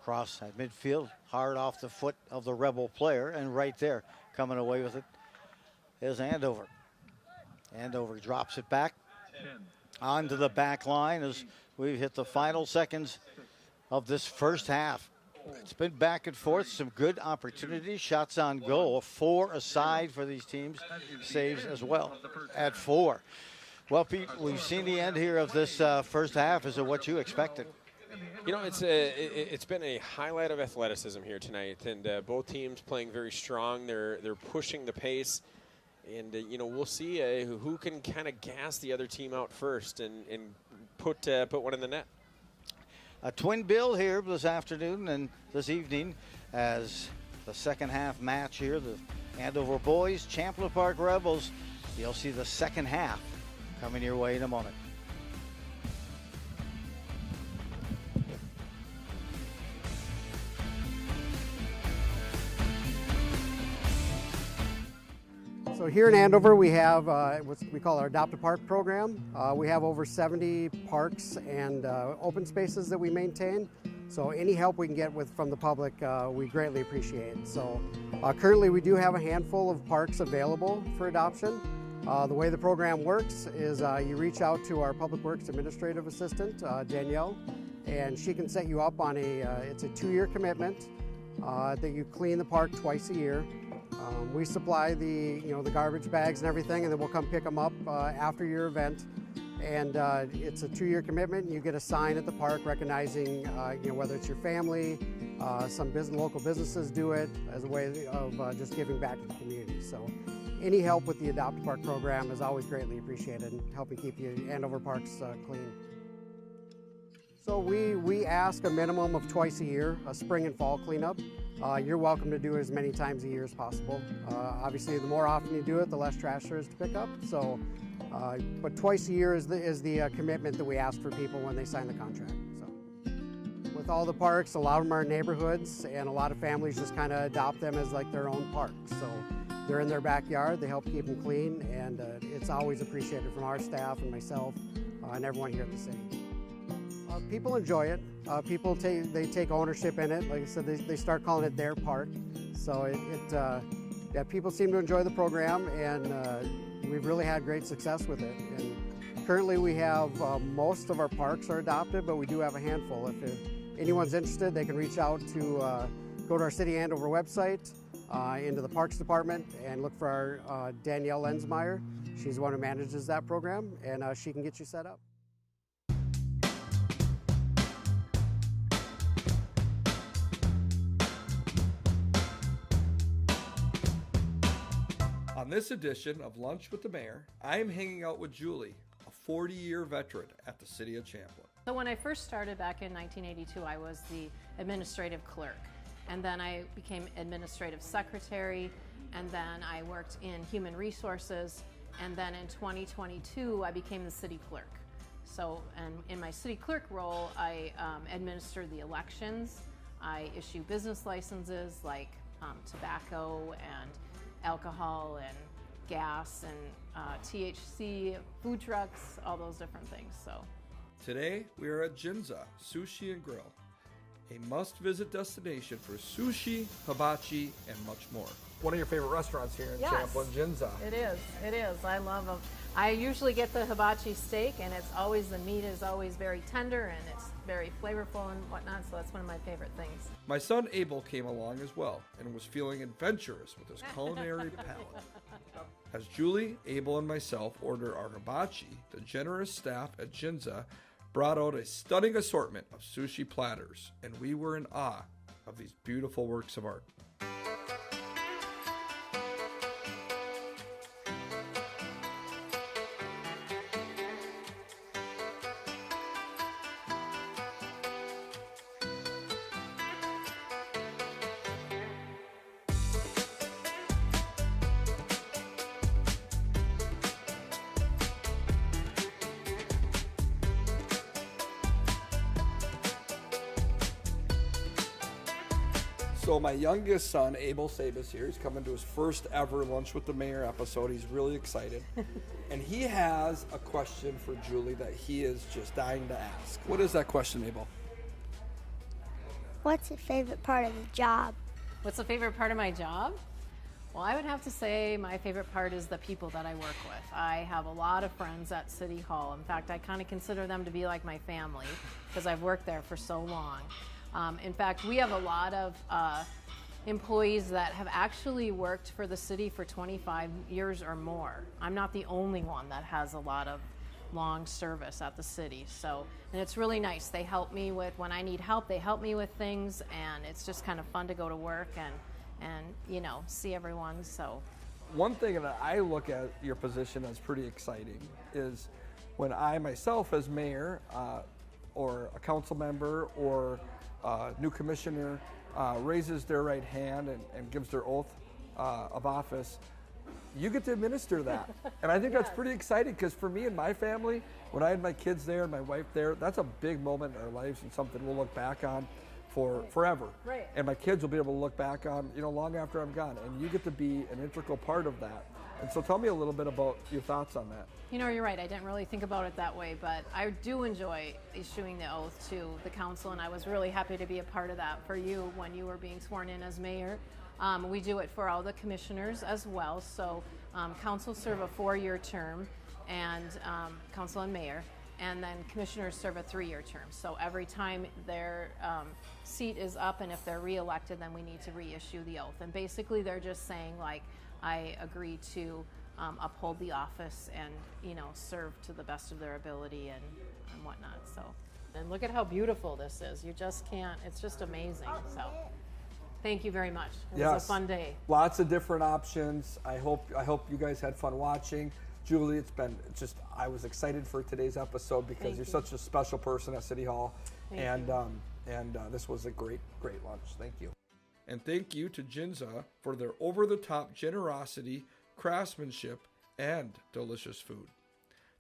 Cross at midfield. Hard off the foot of the Rebel player. And right there, coming away with it is Andover. Andover drops it back onto the back line as we hit the final seconds of this first half. It's been back and forth, some good opportunities, shots on goal, 4 aside for these teams, saves as well at 4. Well, Pete, we've seen the end here of this first half. Is it what you expected? You know, it's been a highlight of athleticism here tonight, and both teams playing very strong. They're pushing the pace, and you know, we'll see who can kind of gas the other team out first and put one in the net. A twin bill here this afternoon and this evening as the second half match here. The Andover boys, Champlin Park Rebels. You'll see the second half coming your way in a moment. So here in Andover, we have what we call our Adopt a Park program. We have over 70 parks and open spaces that we maintain. So any help we can get from the public, we greatly appreciate. So currently we do have a handful of parks available for adoption. The way the program works is you reach out to our Public Works Administrative Assistant, Danielle, and she can set you up on it's a 2-year commitment that you clean the park twice a year. We supply the garbage bags and everything, and then we'll come pick them up after your event. And it's a 2-year commitment. You get a sign at the park recognizing, whether it's your family, some local businesses do it as a way of just giving back to the community. So any help with the Adopt a Park program is always greatly appreciated in helping keep the Andover parks clean. So we ask a minimum of twice a year, a spring and fall cleanup. You're welcome to do it as many times a year as possible. Obviously, the more often you do it, the less trash there is to pick up. So, but twice a year is the commitment that we ask for people when they sign the contract. So, with all the parks, a lot of them are neighborhoods, and a lot of families just kind of adopt them as like their own park. So, they're in their backyard. They help keep them clean, and it's always appreciated from our staff and myself and everyone here at the city. People enjoy it. People take ownership in it. Like I said, they start calling it their park. So people seem to enjoy the program, and we've really had great success with it. And currently, we have most of our parks are adopted, but we do have a handful. If anyone's interested, they can reach out to go to our City Andover website, into the Parks Department, and look for our Danielle Lensmeyer. She's the one who manages that program, and she can get you set up. On this edition of Lunch with the Mayor, I am hanging out with Julie, a 40-year veteran at the City of Champlin. So when I first started back in 1982, I was the administrative clerk. And then I became administrative secretary, and then I worked in human resources, and then in 2022, I became the city clerk. So, and in my city clerk role, I administer the elections, I issue business licenses like tobacco and alcohol and gas and THC, food trucks, all those different things. So today we are at Ginza Sushi and Grill, a must-visit destination for sushi, hibachi, and much more. One of your favorite restaurants here in Champlin, Ginza. It is. I love them. I usually get the hibachi steak, and the meat is always very tender, and it's very flavorful and whatnot, so that's one of my favorite things. My son Abel came along as well and was feeling adventurous with his culinary palate. As Julie, Abel, and myself ordered our hibachi, the generous staff at Ginza brought out a stunning assortment of sushi platters, and we were in awe of these beautiful works of art. So my youngest son, Abel Sabas here, he's coming to his first ever Lunch with the Mayor episode. He's really excited. And he has a question for Julie that he is just dying to ask. What is that question, Abel? What's your favorite part of the job? What's the favorite part of my job? Well, I would have to say my favorite part is the people that I work with. I have a lot of friends at City Hall. In fact, I kind of consider them to be like my family because I've worked there for so long. In fact, we have a lot of employees that have actually worked for the city for 25 years or more. I'm not the only one that has a lot of long service at the city. So, and it's really nice. They help me with, when I need help, they help me with things, and it's just kind of fun to go to work and you know, see everyone. So one thing that I look at your position as pretty exciting is when I myself as mayor or a council member or new commissioner raises their right hand and gives their oath of office, you get to administer that. And I think that's pretty exciting because for me and my family, when I had my kids there and my wife there, that's a big moment in our lives and something we'll look back on for forever. Right. And my kids will be able to look back on, you know, long after I'm gone. And you get to be an integral part of that. And so tell me a little bit about your thoughts on that. you know, you're right. I didn't really think about it that way, but I do enjoy issuing the oath to the council, and I was really happy to be a part of that for you when you were being sworn in as mayor. We do it for all the commissioners as well. So council serve a 4-year term, and council and mayor, and then commissioners serve a 3-year term. So every time their seat is up, and if they're reelected, then we need to reissue the oath. And basically they're just saying, like, I agree to uphold the office and, you know, serve to the best of their ability and whatnot. So, and look at how beautiful this is. You just can't, it's just amazing. So thank you very much. It was a fun day. Lots of different options. I hope you guys had fun watching. Julie, I was excited for today's episode because you're such a special person at City Hall. And this was a great lunch. Thank you. And thank you to Ginza for their over-the-top generosity, craftsmanship, and delicious food.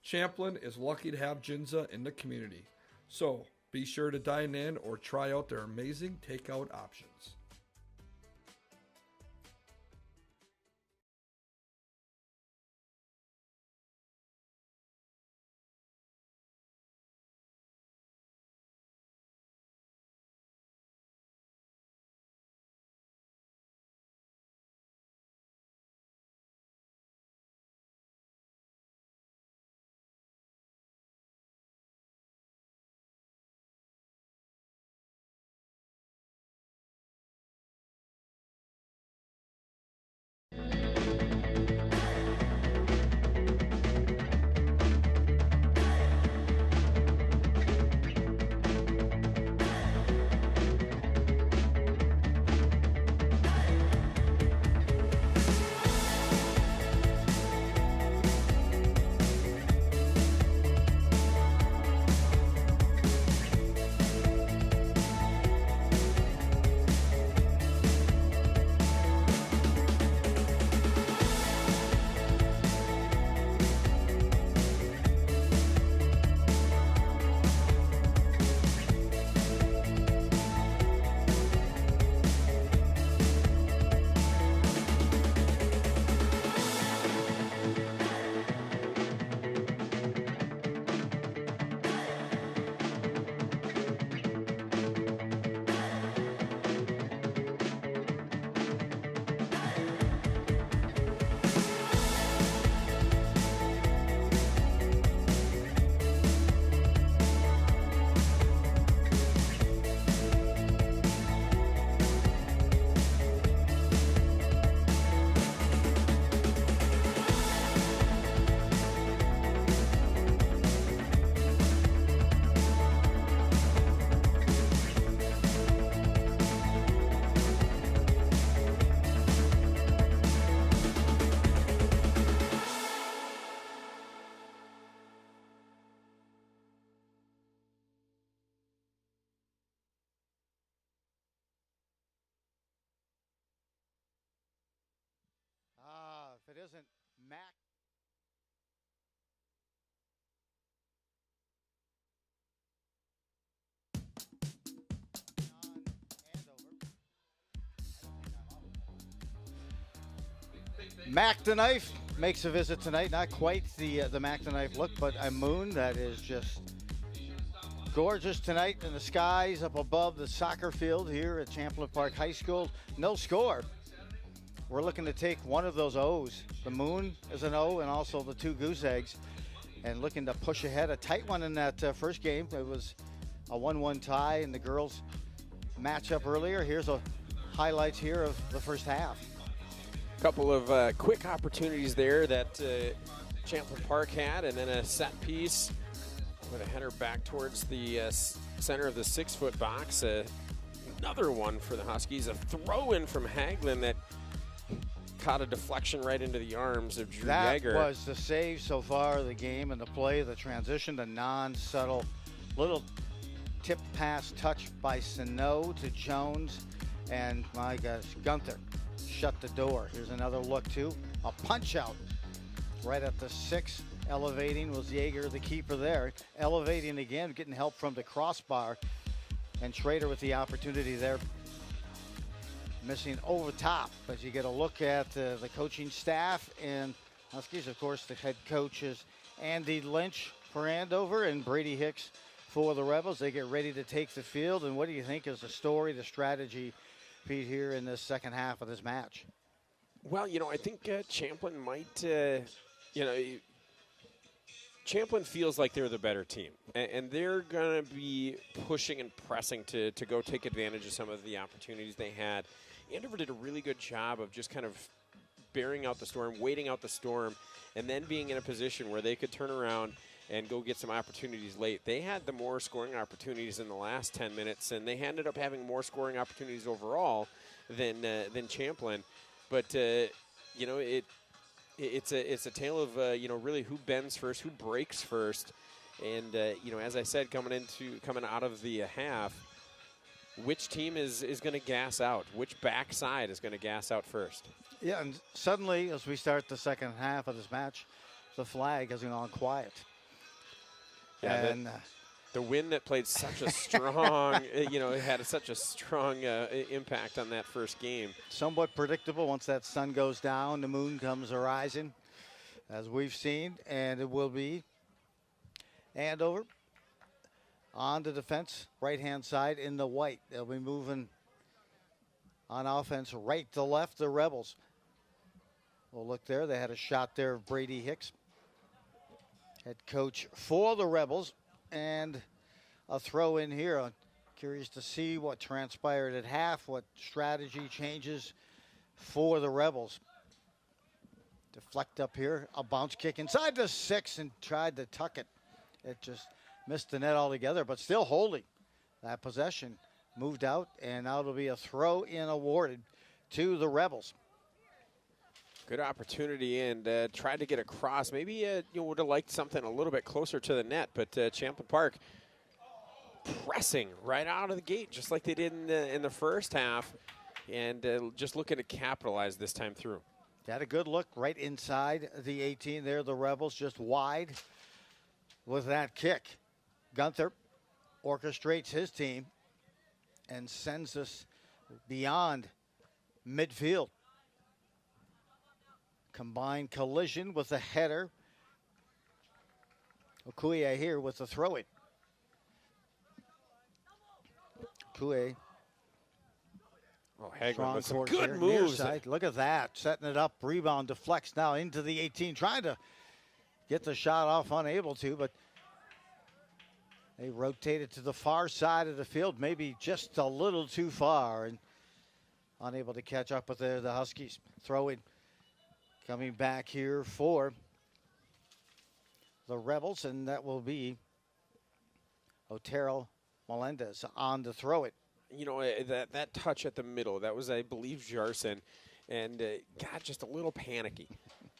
Champlin is lucky to have Ginza in the community. So be sure to dine in or try out their amazing takeout options. If it isn't Mac. On Andover. Mac the Knife makes a visit tonight. Not quite the Mac the Knife look, but a moon that is just gorgeous tonight in the skies up above the soccer field here at Champlin Park High School. No score. We're looking to take one of those O's. The moon is an O, and also the two goose eggs, and looking to push ahead. A tight one in that first game. It was a 1-1 tie in the girls' matchup earlier. Here's a highlights here of the first half. Couple of quick opportunities there that Champlin Park had, and then a set piece with a header back towards the center of the 6-foot box. Another one for the Huskies. A throw-in from Haglin that caught a deflection right into the arms of Drew Yeager. That was the save so far of the game, and the play, the transition, the non-subtle little tip pass touch by Sano to Jones, and my gosh, Gunther shut the door. Here's another look too. A punch out right at the 6. Elevating was Yeager, the keeper there. Elevating again, getting help from the crossbar, and Schrader with the opportunity there. Missing over top, but you get a look at the coaching staff and Huskies. Of course, the head coach is Andy Lynch for Andover and Brady Hicks for the Rebels. They get ready to take the field. And what do you think is the story, the strategy, Pete, here in this second half of this match? Well, I think Champlin might, Champlin feels like they're the better team, and they're going to be pushing and pressing to go take advantage of some of the opportunities they had. Andover did a really good job of just kind of bearing out the storm, waiting out the storm, and then being in a position where they could turn around and go get some opportunities late. They had the more scoring opportunities in the last 10 minutes, and they ended up having more scoring opportunities overall than Champlin. But, it's a tale of, really who bends first, who breaks first. And, as I said, coming out of the half, which team is going to gas out? Which backside is going to gas out first? Yeah, and suddenly, as we start the second half of this match, the flag has gone quiet. Yeah, and the wind that played such a strong, it had such a strong impact on that first game. Somewhat predictable. Once that sun goes down, the moon comes arising, as we've seen, and it will be Andover on the defense, right-hand side in the white. They'll be moving on offense right to left, the Rebels. Well, look there. They had a shot there of Brady Hicks, head coach for the Rebels, and a throw in here. I'm curious to see what transpired at half, what strategy changes for the Rebels. Deflect up here, a bounce kick inside the 6 and tried to tuck it. It just missed the net altogether, but still holding that possession. Moved out, and now it'll be a throw in awarded to the Rebels. Good opportunity, and tried to get across. Maybe would have liked something a little bit closer to the net, but Champlin Park pressing right out of the gate, just like they did in the first half, and just looking to capitalize this time through. Got a good look right inside the 18 there. The Rebels just wide with that kick. Gunther orchestrates his team and sends us beyond midfield. Combined collision with a header. Okuye here with the throw-in. Okuye. Oh, Haglin with some good moves. Look at that, setting it up. Rebound deflects now into the 18, trying to get the shot off, unable to, but they rotated to the far side of the field, maybe just a little too far, and unable to catch up with the Huskies. Throw-in coming back here for the Rebels, and that will be Otero Melendez on the throw-in. That touch at the middle, that was, I believe, Jarson, and got just a little panicky.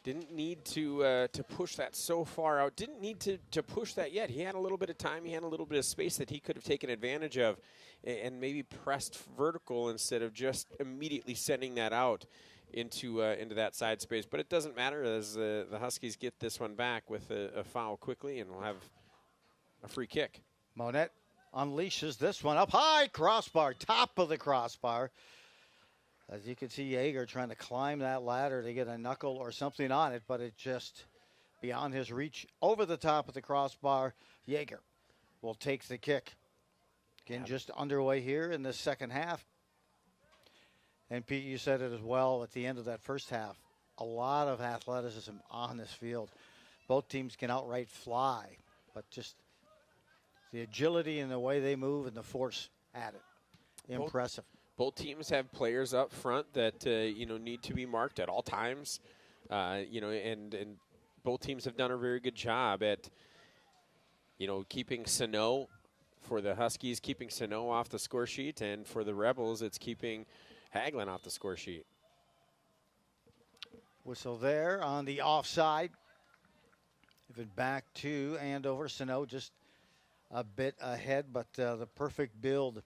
Didn't need to push that so far out. Didn't need to push that yet. He had a little bit of time. He had a little bit of space that he could have taken advantage of and maybe pressed vertical instead of just immediately sending that out into that side space. But it doesn't matter, as the Huskies get this one back with a foul quickly, and we'll have a free kick. Monette unleashes this one up high, crossbar, top of the crossbar. As you can see, Yeager trying to climb that ladder to get a knuckle or something on it, but it just beyond his reach. Over the top of the crossbar, Yeager will take the kick. Again, just underway here in the second half. And Pete, you said it as well at the end of that first half. A lot of athleticism on this field. Both teams can outright fly, but just the agility and the way they move and the force at it. Impressive. Both teams have players up front that need to be marked at all times. And both teams have done a very good job at keeping Sano for the Huskies, keeping Sano off the score sheet, and for the Rebels, it's keeping Hagelin off the score sheet. Whistle there on the offside. Even back to Andover. Sano just a bit ahead, but the perfect build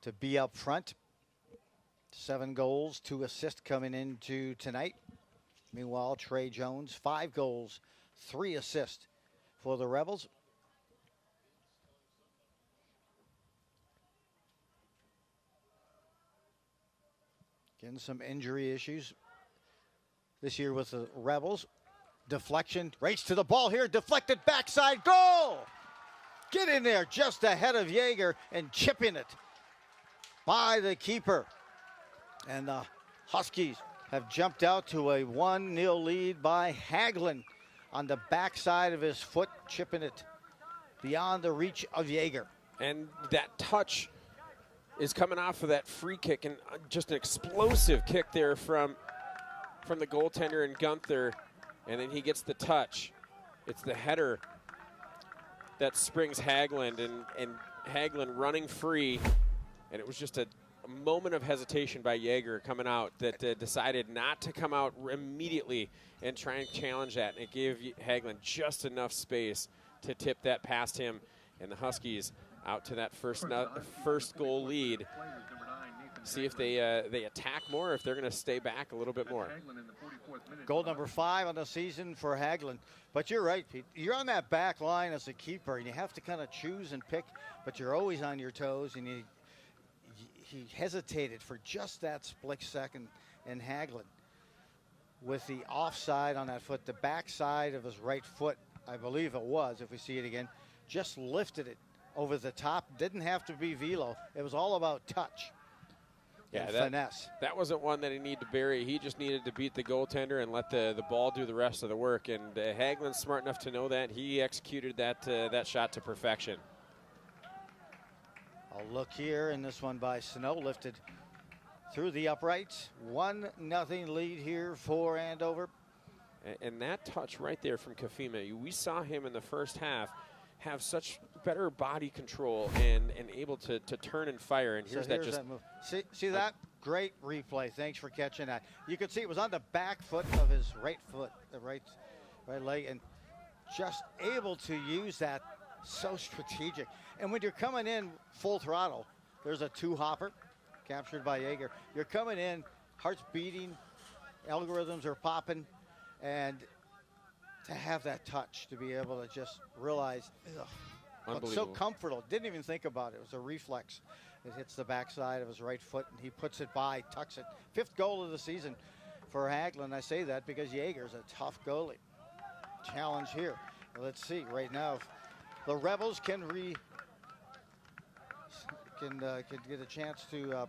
to be up front. 7 goals, 2 assists coming into tonight. Meanwhile, Trey Jones, 5 goals, 3 assists for the Rebels. Again, some injury issues this year with the Rebels. Deflection, race to the ball here, deflected backside, goal! Get in there just ahead of Yeager and chipping it by the keeper. And the Huskies have jumped out to a 1-0 lead by Hagelin on the backside of his foot, chipping it beyond the reach of Yeager. And that touch is coming off of that free kick, and just an explosive kick there from the goaltender and Gunther, and then he gets the touch. It's the header that springs Hagelin, and Hagelin running free, and it was just a moment of hesitation by Yeager coming out that decided not to come out immediately and try and challenge that, and it gave Hagelin just enough space to tip that past him, and the Huskies out to that first goal lead. See if they attack more, or if they're going to stay back a little bit more. Goal number 5 on the season for Hagelin. But you're right, Pete. You're on that back line as a keeper, and you have to kind of choose and pick, but you're always on your toes, and he hesitated for just that split second, and Hagelin, with the offside on that foot, the backside of his right foot, I believe it was, if we see it again, just lifted it over the top. Didn't have to be velo. It was all about touch. Yeah, finesse. That wasn't one that he needed to bury. He just needed to beat the goaltender and let the ball do the rest of the work. And Hagelin's smart enough to know that. He executed that shot to perfection. I'll look here, and this one by Sano lifted through the uprights. 1-0 lead here for Andover. And that touch right there from Kafima, we saw him in the first half have such better body control and able to turn and fire. And here's that move. See that? Great replay. Thanks for catching that. You could see it was on the back foot of his right foot, the right leg, and just able to use that so strategic. And when you're coming in full throttle, there's a 2-hopper captured by Yeager. You're coming in, heart's beating, algorithms are popping, and to have that touch, to be able to just realize, but so comfortable. Didn't even think about it. It was a reflex. It hits the backside of his right foot, and he puts it by, tucks it. 5th goal of the season for Hagelin. I say that because Yeager's a tough goalie. Challenge here. Let's see right now if the Rebels can get a chance to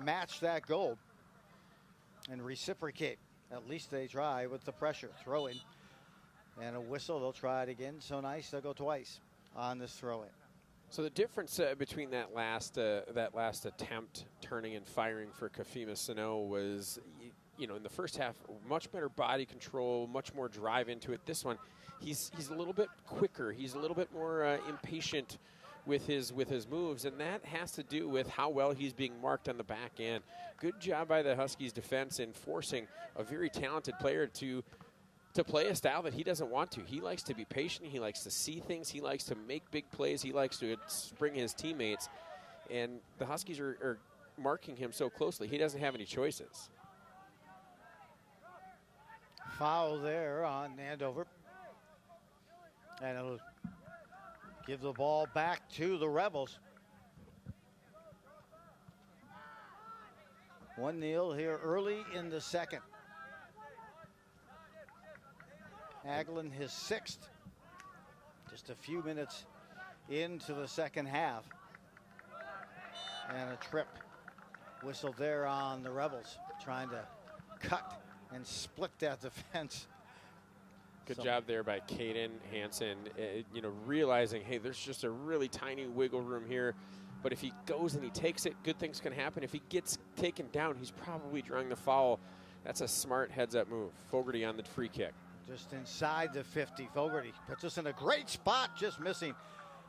match that goal and reciprocate. At least they try with the pressure. Throw in. And a whistle, they'll try it again. So nice, they'll go twice on this throw-in. So the difference between that last attempt, turning and firing for Kafima Sano was, in the first half, much better body control, much more drive into it. This one, he's a little bit quicker. He's a little bit more impatient with his moves, and that has to do with how well he's being marked on the back end. Good job by the Huskies defense in forcing a very talented player to play a style that he doesn't want to. He likes to be patient. He likes to see things. He likes to make big plays. He likes to spring his teammates. And the Huskies are marking him so closely, he doesn't have any choices. Foul there on Andover. And it'll give the ball back to the Rebels. 1-0 here early in the second. Hagelin his 6th. Just a few minutes into the second half. And a trip whistled there on the Rebels, trying to cut and split that defense. Good job there by Caden Hansen, realizing, hey, there's just a really tiny wiggle room here. But if he goes and he takes it, good things can happen. If he gets taken down, he's probably drawing the foul. That's a smart heads-up move. Fogarty on the free kick. Just inside the 50. Fogarty puts us in a great spot, just missing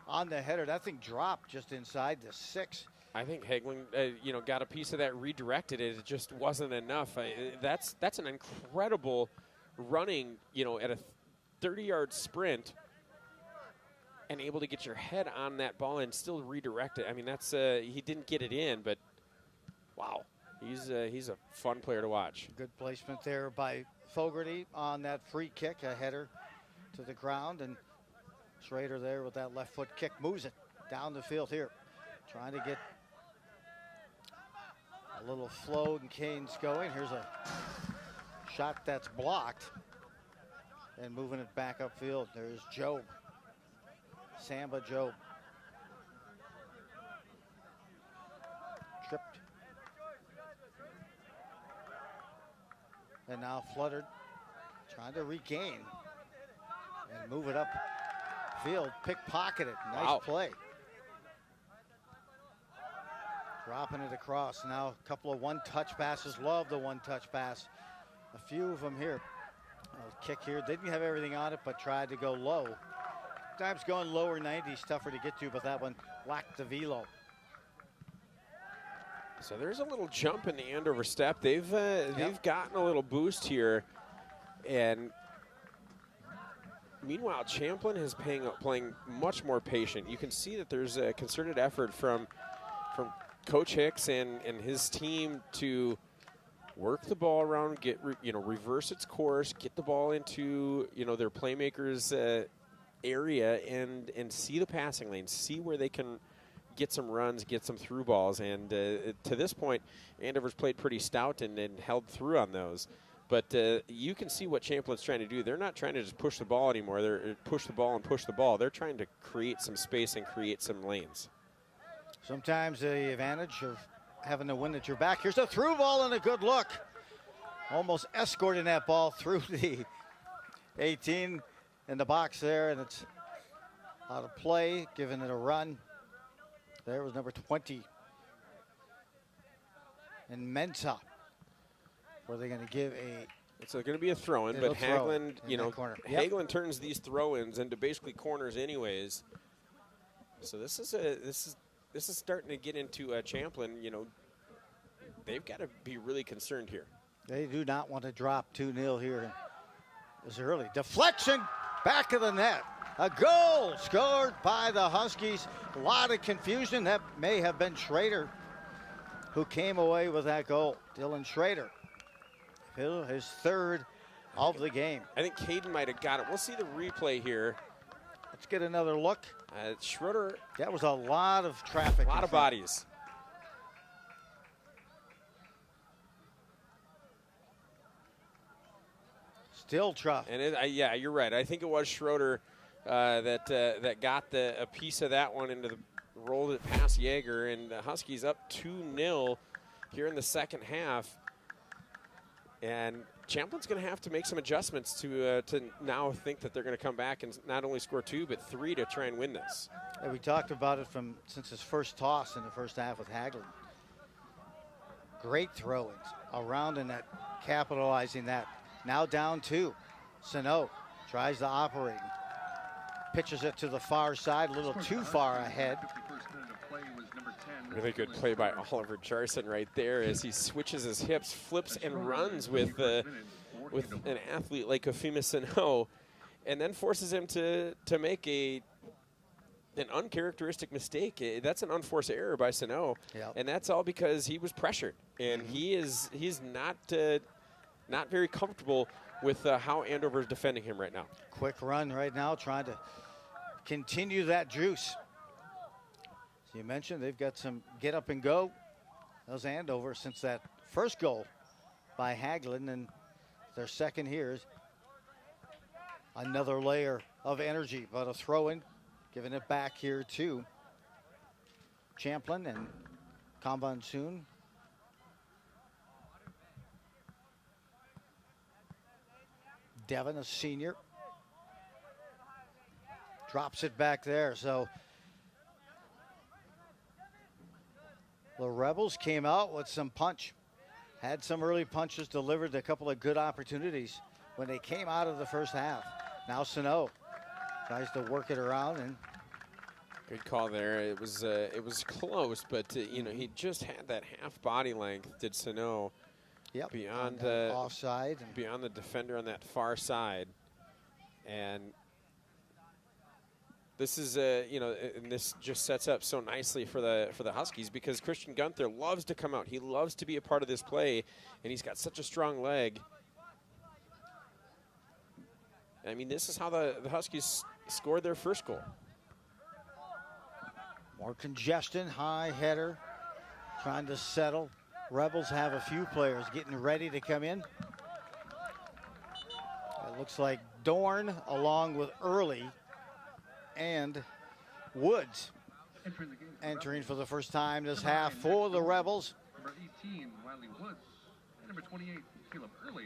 on the header. That thing dropped just inside the 6. I think Hagelin, got a piece of that, redirected it. It just wasn't enough. That's an incredible running, at a 30-yard sprint and able to get your head on that ball and still redirect it. I mean, that's he didn't get it in, but wow, he's a fun player to watch. Good placement there by Fogarty on that free kick, a header to the ground, and Schrader there with that left foot kick moves it down the field here, trying to get a little flow and Kane's going. Here's a shot that's blocked and moving it back upfield. There's Job. Samba Job. Tripped. And now fluttered. Trying to regain. And move it up field. Pickpocketed. Nice play. Dropping it across. Now a couple of one-touch passes. Love the one-touch pass. A few of them here. Kick here. Didn't have everything on it, but tried to go low. Sometimes going lower 90s tougher to get to, but that one lacked the velo. So there's a little jump in the Andover step. They've gotten a little boost here, and meanwhile Champlin is playing much more patient. You can see that there's a concerted effort from Coach Hicks and his team to work the ball around, reverse its course, get the ball into their playmakers' area, and see the passing lane, see where they can get some runs, get some through balls. And to this point, Andover's played pretty stout and held through on those. But you can see what Champlin's trying to do. They're not trying to just push the ball anymore. They're push the ball and push the ball. They're trying to create some space and create some lanes. Sometimes the advantage of having the wind at your back. Here's a through ball and a good look. Almost escorting that ball through the 18 in the box there, and it's out of play, giving it a run. There was number 20 in Mensah. Were they going to give a... It's going to be a throw-in, but Hagelin, Hagelin turns these throw-ins into basically corners anyways. So this is starting to get into Champlin. They've got to be really concerned here. They do not want to drop 2-0 here this early. Deflection, back of the net. A goal scored by the Huskies. A lot of confusion. That may have been Schrader who came away with that goal. Dylan Schrader, his 3rd of the game. I think Caden might have got it. We'll see the replay here. Let's get another look. Schroeder. That was a lot of traffic. A lot of bodies. Still tough. And you're right. I think it was Schroeder that got a piece of that one rolled it past Yeager, and the Huskies up 2-0 here in the second half. And Champlin's going to have to make some adjustments to now think that they're going to come back and not only score 2 but 3 to try and win this. Yeah, we talked about it since his first toss in the first half with Hagelin. Great throw-ins around in that, capitalizing that. Now down 2. Sano tries to operate. Pitches it to the far side, a little too far ahead. Really good play by Oliver Jarson right there as he switches his hips, flips and runs with an athlete like Afima Sano, and then forces him to make an uncharacteristic mistake. That's an unforced error by Sano, and that's all because he was pressured, and he's not very comfortable with how Andover is defending him right now. Quick run right now, trying to continue that juice. As you mentioned, they've got some get up and go. Those Andover since that first goal by Hagelin, and their second here is another layer of energy, but a throw-in, giving it back here to Champlin and Convansoon. Devon, a senior, drops it back there. So the Rebels came out with some punch, had some early punches, delivered a couple of good opportunities when they came out of the first half. Now Sano tries to work it around, and good call there. It was close, but you know, he just had that half body length. Did Sano? Yep. Beyond the offside, beyond the defender on that far side, and this is you know, and this just sets up so nicely for the Huskies, because Christian Gunther loves to come out. He loves to be a part of this play, and he's got such a strong leg. I mean, this is how the Huskies scored their first goal. More congestion, high header, trying to settle. Rebels have a few players getting ready to come in. It looks like Dorn along with Early and Woods entering for the first time this half for the Rebels. Number 18, Wiley Woods, and number 28, Caleb Early.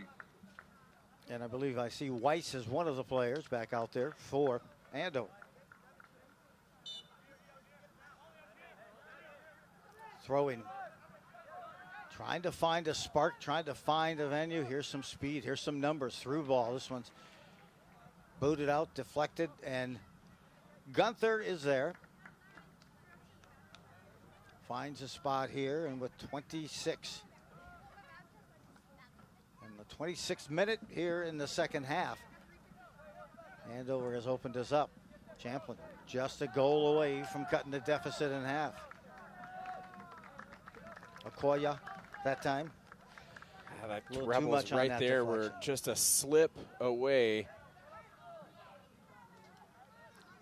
And I believe I see Weiss as one of the players back out there for Andover. Throwing. Trying to find a spark, trying to find a venue. Here's some speed, here's some numbers. Through ball. This one's booted out, deflected, and Gunther is there. Finds a spot here, and with 26. And the 26th minute here in the second half. Andover has opened us up. Champlin just a goal away from cutting the deficit in half. Okoye that time. That Rebels right there were just a slip away.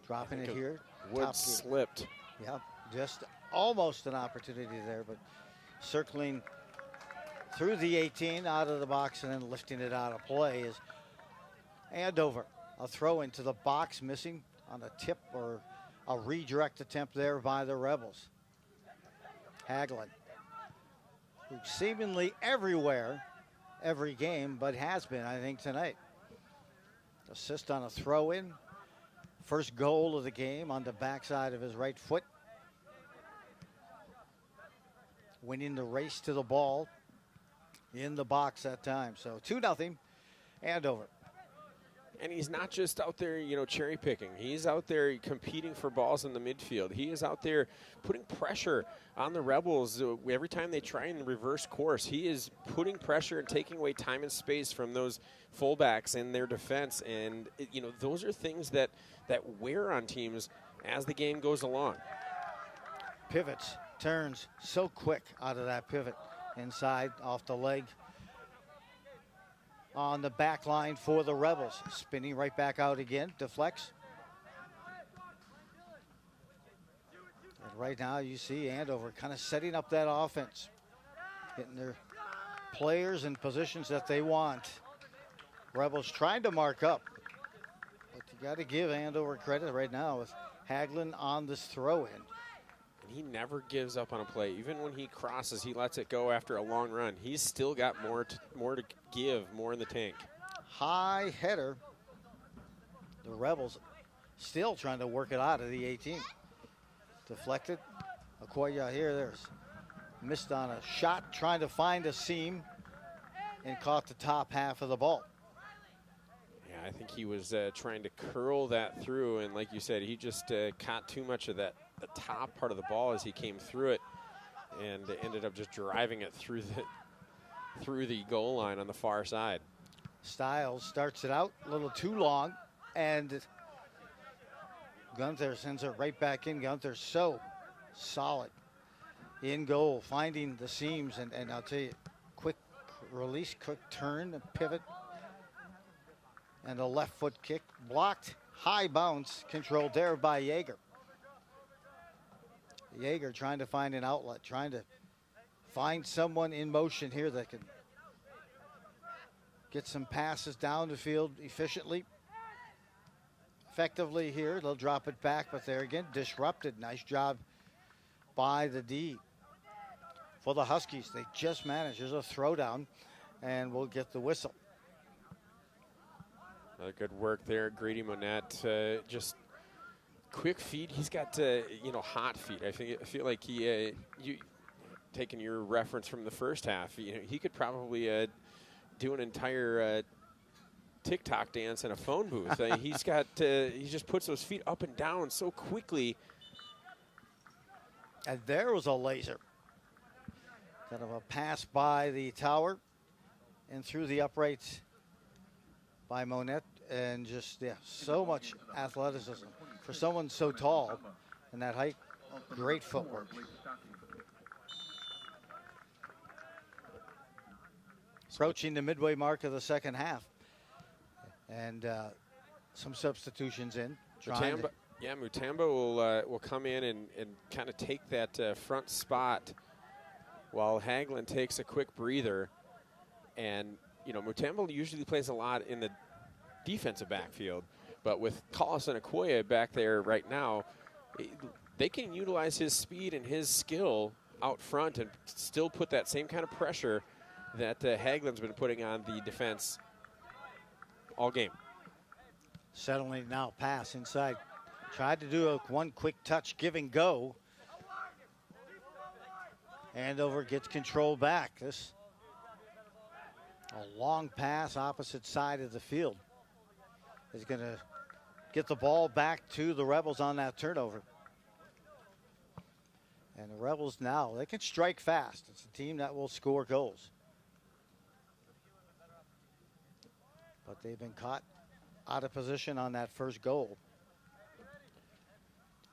Dropping it here. Woods slipped. Yep, just almost an opportunity there, but circling through the 18, out of the box, and then lifting it out of play is Andover. A throw into the box, missing on a tip or a redirect attempt there by the Rebels. Hagelin, who's seemingly everywhere, every game, but has been, I think, tonight. Assist on a throw-in. First goal of the game on the backside of his right foot. Winning the race to the ball in the box that time. So 2-0 Andover. And he's not just out there, you know, cherry picking. He's out there competing for balls in the midfield. He is out there putting pressure on the Rebels every time they try and reverse course. He is putting pressure and taking away time and space from those fullbacks in their defense. And, you know, those are things that wear on teams as the game goes along. Pivots, turns so quick out of that pivot. Inside, off the leg. On the back line for the Rebels. Spinning right back out again. Deflects. And right now you see Andover kind of setting up that offense. Getting their players in positions that they want. Rebels trying to mark up. But you got to give Andover credit right now with Hagelin on this throw-in. He never gives up on a play. Even when he crosses, he lets it go after a long run. He's still got more to give, more in the tank. High header. The Rebels still trying to work it out of the 18. Deflected. Okoye here. There's missed on a shot, trying to find a seam, and caught the top half of the ball. Yeah, I think he was trying to curl that through, and like you said, he just caught too much of the top part of the ball as he came through it, and ended up just driving it through the goal line on the far side. Stiles starts it out a little too long, and Gunther sends it right back in. Gunther so solid in goal, finding the seams, and I'll tell you, quick release, quick turn, pivot, and a left foot kick, blocked, high bounce, controlled there by Yeager. Yeager trying to find an outlet, trying to find someone in motion here that can get some passes down the field efficiently. Effectively here, they'll drop it back, but there again, disrupted. Nice job by the D. For the Huskies, they just managed. There's a throwdown, and we'll get the whistle. Good work there, Grady Monette. Just quick feet. He's got hot feet. I feel like he taking your reference from the first half. He could probably do an entire TikTok dance in a phone booth. He just puts those feet up and down so quickly. And there was a laser. Kind of a pass by the tower and through the uprights by Monette. And just, so much athleticism for someone so tall and that height. Great footwork. Approaching the midway mark of the second half. And some substitutions in. Mutombo will come in and kind of take that front spot while Hagelin takes a quick breather. And, Mutombo usually plays a lot in the defensive backfield. But with Collis and Okoye back there right now, they can utilize his speed and his skill out front and still put that same kind of pressure that Hagelin's been putting on the defense all game. Settling now, pass inside. Tried to do one quick touch, give and go. Andover gets control back. This a long pass opposite side of the field is going to get the ball back to the Rebels on that turnover. And the Rebels now, they can strike fast. It's a team that will score goals. But they've been caught out of position on that first goal.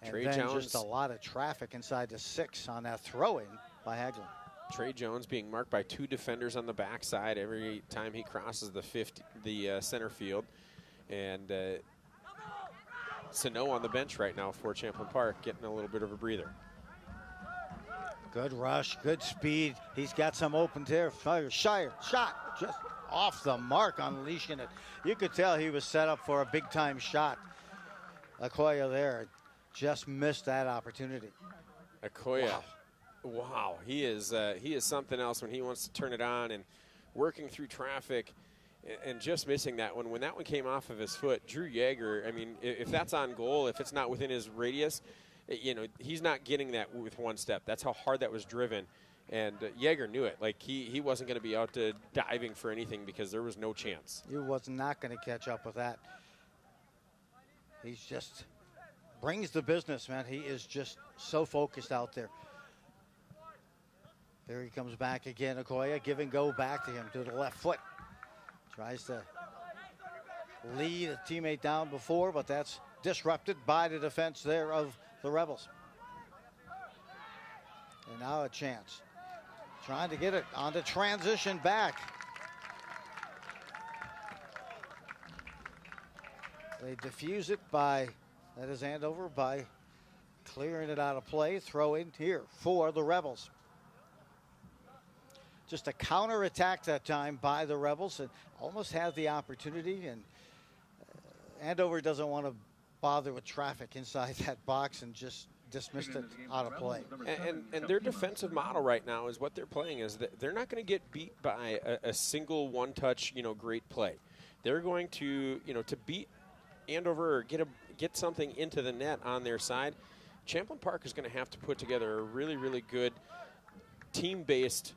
And Trey then Jones, just a lot of traffic inside the 6 on that throw-in by Hagelin. Trey Jones being marked by 2 defenders on the backside every time he crosses the center field. And Sano on the bench right now for Champlin Park, getting a little bit of a breather. Good rush, good speed. He's got some open there. Shire shot just off the mark, unleashing it. You could tell he was set up for a big-time shot. Okoye there just missed that opportunity. Okoye, wow. He is something else when he wants to turn it on and working through traffic and just missing that one. When that one came off of his foot, Drew Yeager, I mean, if that's on goal, if it's not within his radius, he's not getting that with one step. That's how hard that was driven. And Yeager knew it. Like, he wasn't going to be out diving for anything because there was no chance. He was not going to catch up with that. He's just brings the business, man. He is just so focused out there. There he comes back again. Okoye, give and go back to him to the left foot. Tries to lead a teammate down before, but that's disrupted by the defense there of the Rebels. And now a chance. Trying to get it on the transition back. They defuse it by, that is Andover, by clearing it out of play. Throw in here for the Rebels. Just a counterattack that time by the Rebels and almost had the opportunity. And Andover doesn't want to bother with traffic inside that box and just dismissed it out of play. And their defensive model right now is what they're playing is that they're not going to get beat by a single one-touch, great play. They're going to, to beat Andover or get something into the net on their side. Champlin Park is going to have to put together a really, really good team-based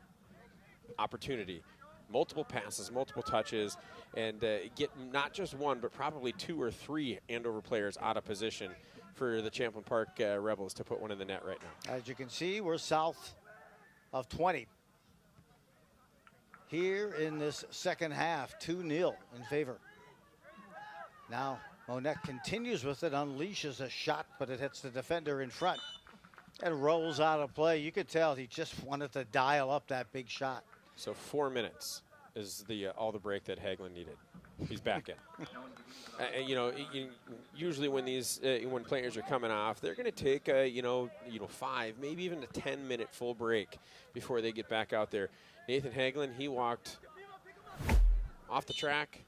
opportunity. Multiple passes, multiple touches, and get not just one, but probably 2 or 3 Andover players out of position for the Champlin Park Rebels to put one in the net right now. As you can see, we're south of 20. Here in this second half, 2-0 in favor. Now, Monette continues with it, unleashes a shot, but it hits the defender in front and rolls out of play. You could tell he just wanted to dial up that big shot. So 4 minutes is all the break that Hagelin needed. He's back in. Usually when these when players are coming off, they're going to take a 5, maybe even a 10-minute full break before they get back out there. Nathan Hagelin, he walked off the track,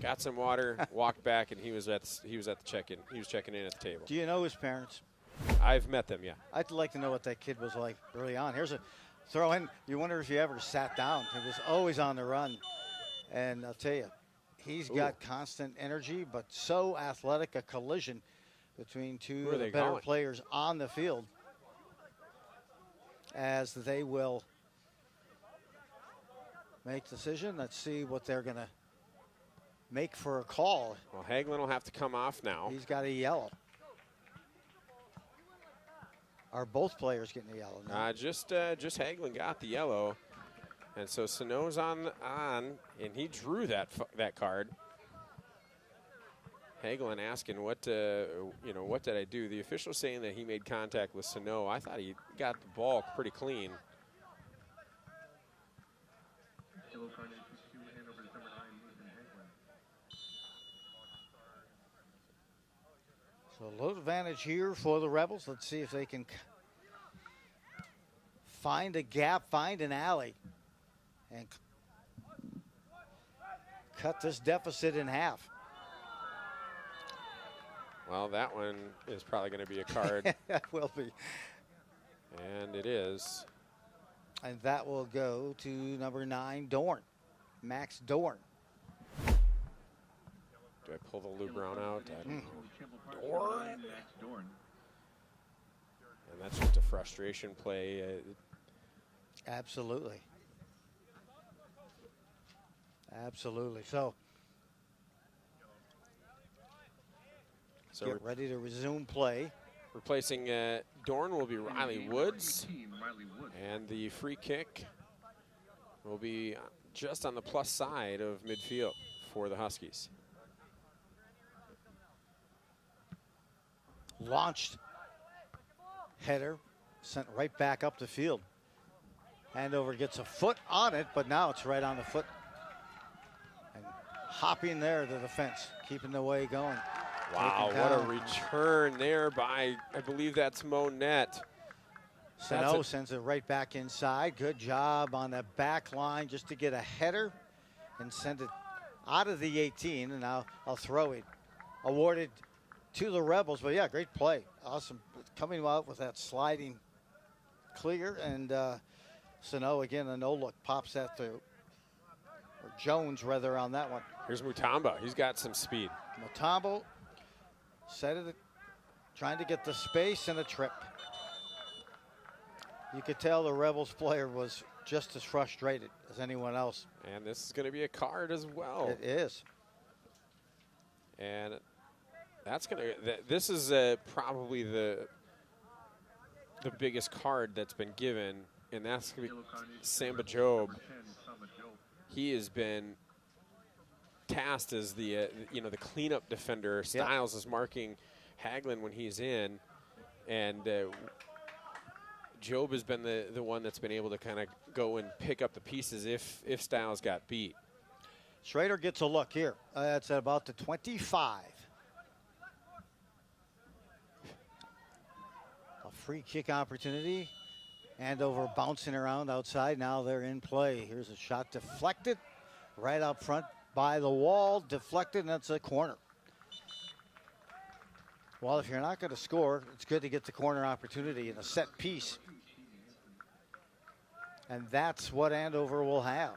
got some water, walked back, and he was at the check-in. He was checking in at the table. Do you know his parents? I've met them, yeah. I'd like to know what that kid was like early on. Here's a throw in. You wonder if he ever sat down. He was always on the run. And I'll tell you, he's got constant energy, but so athletic, a collision between two of the better players on the field as they will make decision. Let's see what they're going to make for a call. Well, Hagelin will have to come off now. He's got a yellow. Are both players getting a yellow now? Just Hagelin got the yellow. And so Sano's on, and he drew that card. Hagelin asking, what did I do? The official saying that he made contact with Sano. I thought he got the ball pretty clean. So a little advantage here for the Rebels. Let's see if they can find a gap, find an alley, and cut this deficit in half. Well, that one is probably going to be a card. It will be. And it is. And that will go to number 9, Dorn. Max Dorn. Do I pull the Lou Brown out? I don't know. Dorn. And that's just a frustration play. Absolutely. Absolutely. So get ready to resume play. Replacing Dorn will be Riley Woods. And the free kick will be just on the plus side of midfield for the Huskies. Launched header, sent right back up the field. Andover gets a foot on it, but now it's right on the foot. And hopping there, the defense, keeping the way going. Wow, what a return there by, I believe that's Monette. Sano sends it right back inside. Good job on the back line just to get a header and send it out of the 18. And now I'll throw it. Awarded to the Rebels. But, yeah, great play. Awesome. Coming out with that sliding clear. And Sano, again, a no-look. Pops that through. Or Jones, rather, on that one. Here's Mutombo. He's got some speed. Mutombo set it, trying to get the space and a trip. You could tell the Rebels player was just as frustrated as anyone else. And this is going to be a card as well. It is. And that's going to, this is probably the biggest card that's been given, and that's going to be Samba Job. He has been tasked as the the cleanup defender. Styles is marking Hagelin when he's in, and Job has been the one that's been able to kind of go and pick up the pieces if Styles got beat. Schrader gets a look here. That's at about the 25. A free kick opportunity. Andover bouncing around outside. Now they're in play. Here's a shot deflected right up front by the wall. Deflected, and that's a corner. Well, if you're not going to score, it's good to get the corner opportunity in a set piece. And that's what Andover will have.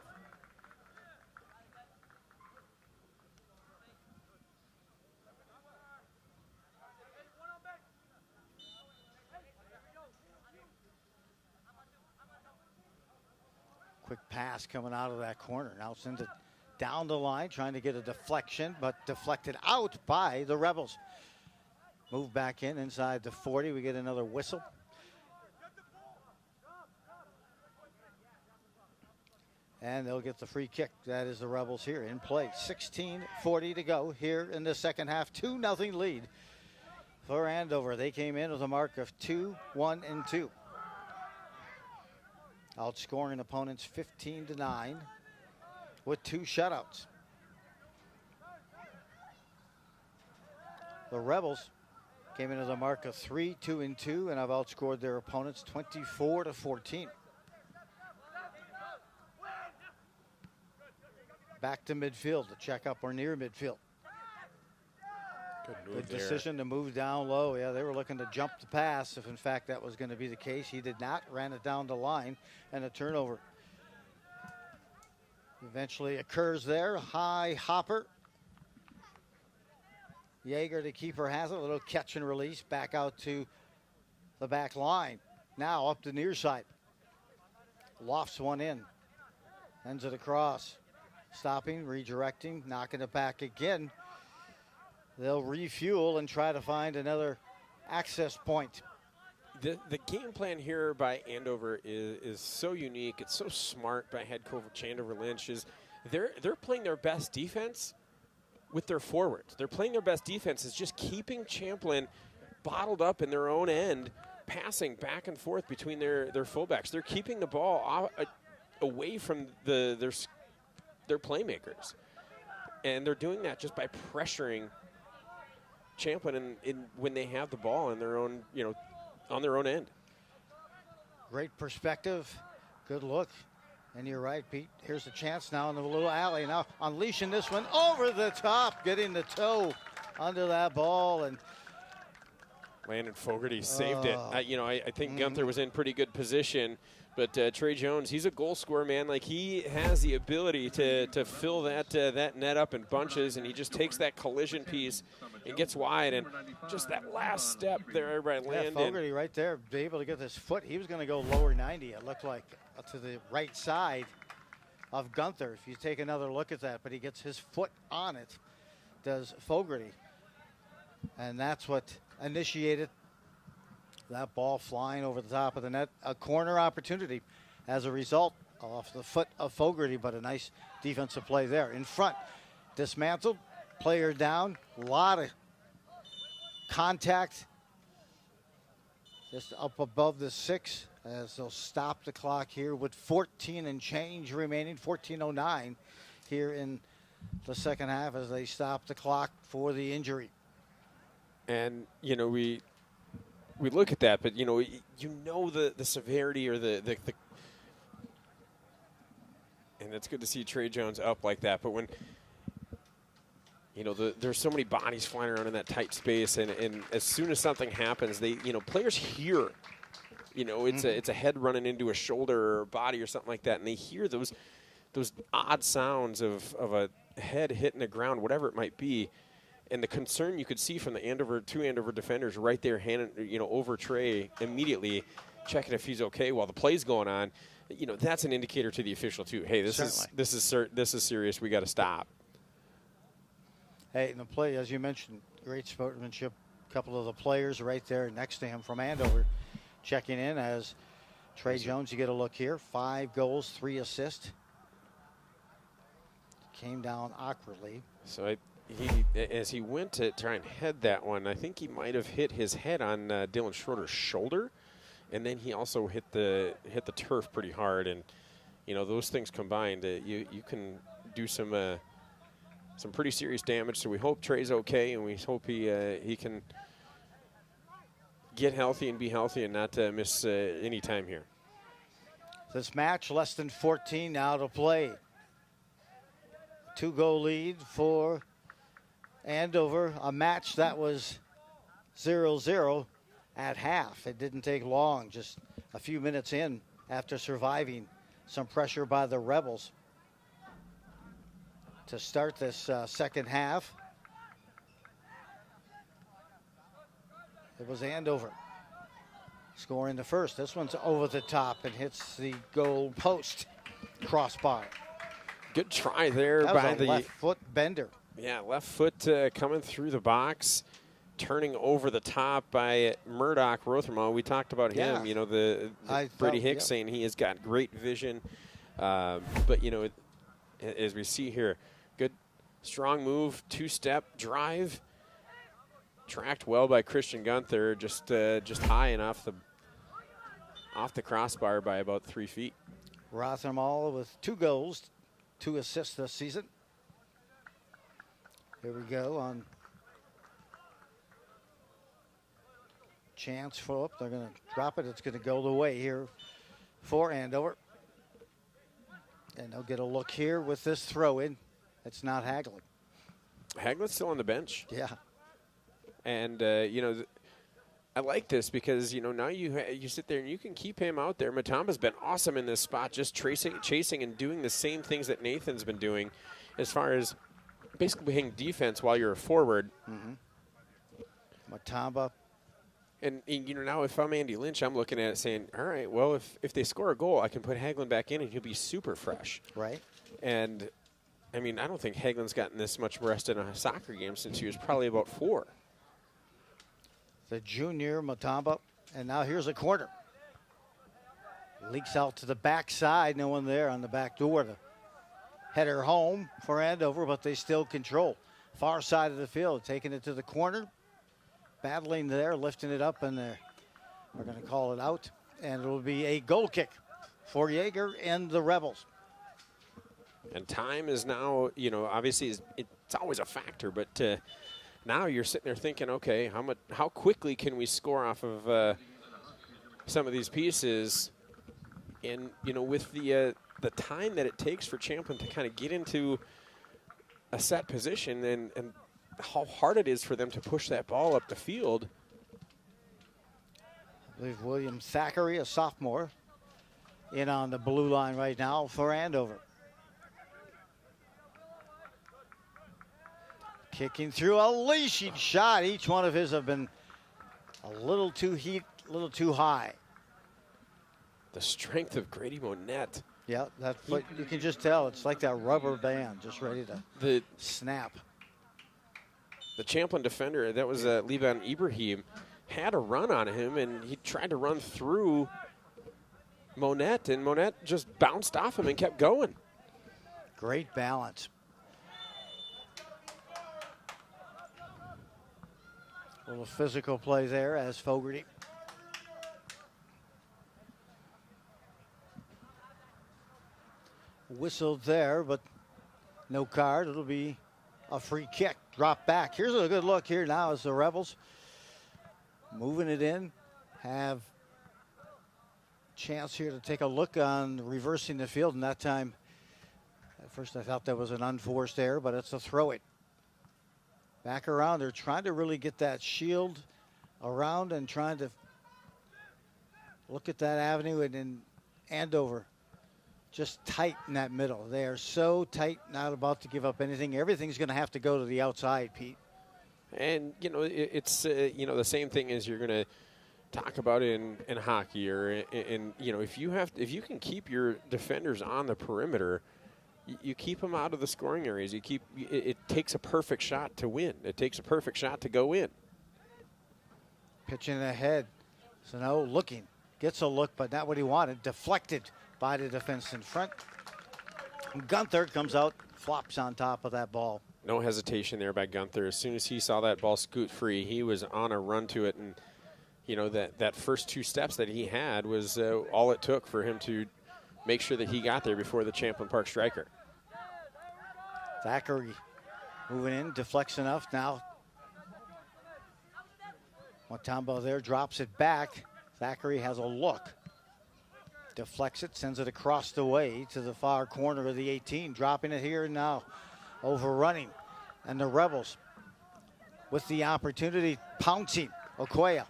Quick pass coming out of that corner. Now sends it down the line, trying to get a deflection, but deflected out by the Rebels. Move back in inside the 40. We get another whistle. And they'll get the free kick. That is the Rebels here in play. 16:40 to go here in the second half. 2-0 lead for Andover. They came in with a mark of 2-1-2. Outscoring opponents 15-9 with 2 shutouts. The Rebels came into the mark of 3, 2, and 2, and have outscored their opponents 24-14. Back to midfield to check up or near midfield. Good decision to move down low. Yeah, they were looking to jump the pass if in fact that was going to be the case. He did not, ran it down the line, and a turnover eventually occurs there. High hopper. Yeager, the keeper, has it. A little catch and release back out to the back line. Now up the near side. Lofts one in. Ends it across. Stopping, redirecting, knocking it back again. They'll refuel and try to find another access point. The game plan here by Andover is so unique. It's so smart by head coach Andover Lynch. Is they're playing their best defense with their forwards. They're playing their best defense is just keeping Champlin bottled up in their own end, passing back and forth between their fullbacks. They're keeping the ball away from their playmakers, and they're doing that just by pressuring Champlin in when they have the ball in their own, on their own end. Great perspective, good look, and you're right, Pete. Here's a chance now in the little alley. Now unleashing this one over the top, getting the toe under that ball, and Landon Fogarty saved it. I think Gunther was in pretty good position, but Trey Jones, he's a goal scorer, man. Like, he has the ability to fill that net up in bunches, and he just takes that collision piece and gets wide, and just that last step there by Landon. Yeah, Fogarty right there, be able to get his foot. He was going to go lower 90, it looked like, to the right side of Gunther, if you take another look at that, but he gets his foot on it, does Fogarty. And that's what initiated that ball flying over the top of the net. A corner opportunity as a result off the foot of Fogarty, but a nice defensive play there. In front, dismantled, player down, a lot of contact just up above the 6 as they'll stop the clock here with 14 and change remaining, 14:09 here in the second half as they stop the clock for the injury. And, we look at that, but, the severity or the and it's good to see Trey Jones up like that. But when, there's so many bodies flying around in that tight space, and as soon as something happens, they, players hear, it's a head running into a shoulder or body or something like that, and they hear those odd sounds of a head hitting the ground, whatever it might be. And the concern you could see from the two Andover defenders right there, handing, over Trey immediately, checking if he's okay while the play's going on. That's an indicator to the official too. Hey, this is serious. We got to stop. Hey, in the play, as you mentioned, great sportsmanship. A couple of the players right there next to him from Andover, checking in as Trey Jones. You get a look here: 5 goals, 3 assists. Came down awkwardly. So as he went to try and head that one, I think he might have hit his head on Dylan Schroeder's shoulder, and then he also hit the turf pretty hard. And those things combined, you can do some pretty serious damage. So we hope Trey's okay, and we hope he can get healthy and be healthy and not miss any time here. This match less than 14 now to play. 2-goal lead for Andover, a match that was 0-0 at half. It didn't take long, just a few minutes in after surviving some pressure by the Rebels to start this second half. It was Andover scoring the first. This one's over the top and hits the goal post crossbar. Good try there that by was a the left foot bender. Yeah, left foot coming through the box, turning over the top by Murdoch Rothermel. We talked about him, Brady Hicks saying he has got great vision. But, as we see here, good, strong move, 2-step drive, tracked well by Christian Gunther, just high enough off the crossbar by about 3 feet. Rothermel with 2 goals, 2 assists this season. Here we go on Chance for, they're going to drop it. It's going to go the way here for Andover. And they'll get a look here with this throw in. It's not Hagelin. Hagelin's still on the bench. Yeah. And, I like this because, now you sit there and you can keep him out there. Matamba's been awesome in this spot, just chasing and doing the same things that Nathan's been doing as far as basically playing defense while you're a forward. Matamba. And, now if I'm Andy Lynch, I'm looking at it saying, all right, well, if they score a goal, I can put Hagelin back in and he'll be super fresh. Right. And, I don't think Hagelin's gotten this much rest in a soccer game since he was probably about 4. The junior Matamba. And now here's a corner. Leaks out to the backside. No one there on the back door. The header home for Andover, but they still control. Far side of the field, taking it to the corner. Battling there, lifting it up, and they're going to call it out. And it'll be a goal kick for Yeager and the Rebels. And time is now, obviously it's always a factor, but now you're sitting there thinking, okay, how quickly can we score off of some of these pieces? And, with the time that it takes for Champlin to kind of get into a set position and how hard it is for them to push that ball up the field. I believe William Thackeray, a sophomore, in on the blue line right now for Andover. Kicking through a leashing shot. Each one of his have been a little too high. The strength of Grady Monette. Yeah, that's what you can just tell. It's like that rubber band just ready to snap. The Champlin defender, that was Levan Ibrahim, had a run on him, and he tried to run through Monette, and Monette just bounced off him and kept going. Great balance. A little physical play there as Fogarty. Whistled there, but no card. It'll be a free kick. Drop back. Here's a good look here now as the Rebels moving it in. Have chance here to take a look on reversing the field, and that time, at first I thought that was an unforced error, but it's a throw it. Back around. They're trying to really get that shield around and trying to look at that avenue, and then Andover just tight in that middle. They are so tight, not about to give up anything. Everything's going to have to go to the outside, Pete. And, it's, the same thing as you're going to talk about in hockey or in, if you can keep your defenders on the perimeter, you keep them out of the scoring areas. It takes a perfect shot to win. It takes a perfect shot to go in. Pitching ahead. Sano looking. Gets a look, but not what he wanted. Deflected by the defense in front. Gunther comes out, flops on top of that ball. No hesitation there by Gunther. As soon as he saw that ball scoot free, he was on a run to it. And, that first 2 steps that he had was all it took for him to make sure that he got there before the Champlin Park striker. Thackeray moving in, deflects enough now. Matambo there drops it back. Thackeray has a look. Deflects it, sends it across the way to the far corner of the 18. Dropping it here now. Overrunning. And the Rebels with the opportunity, pouncing. Okoye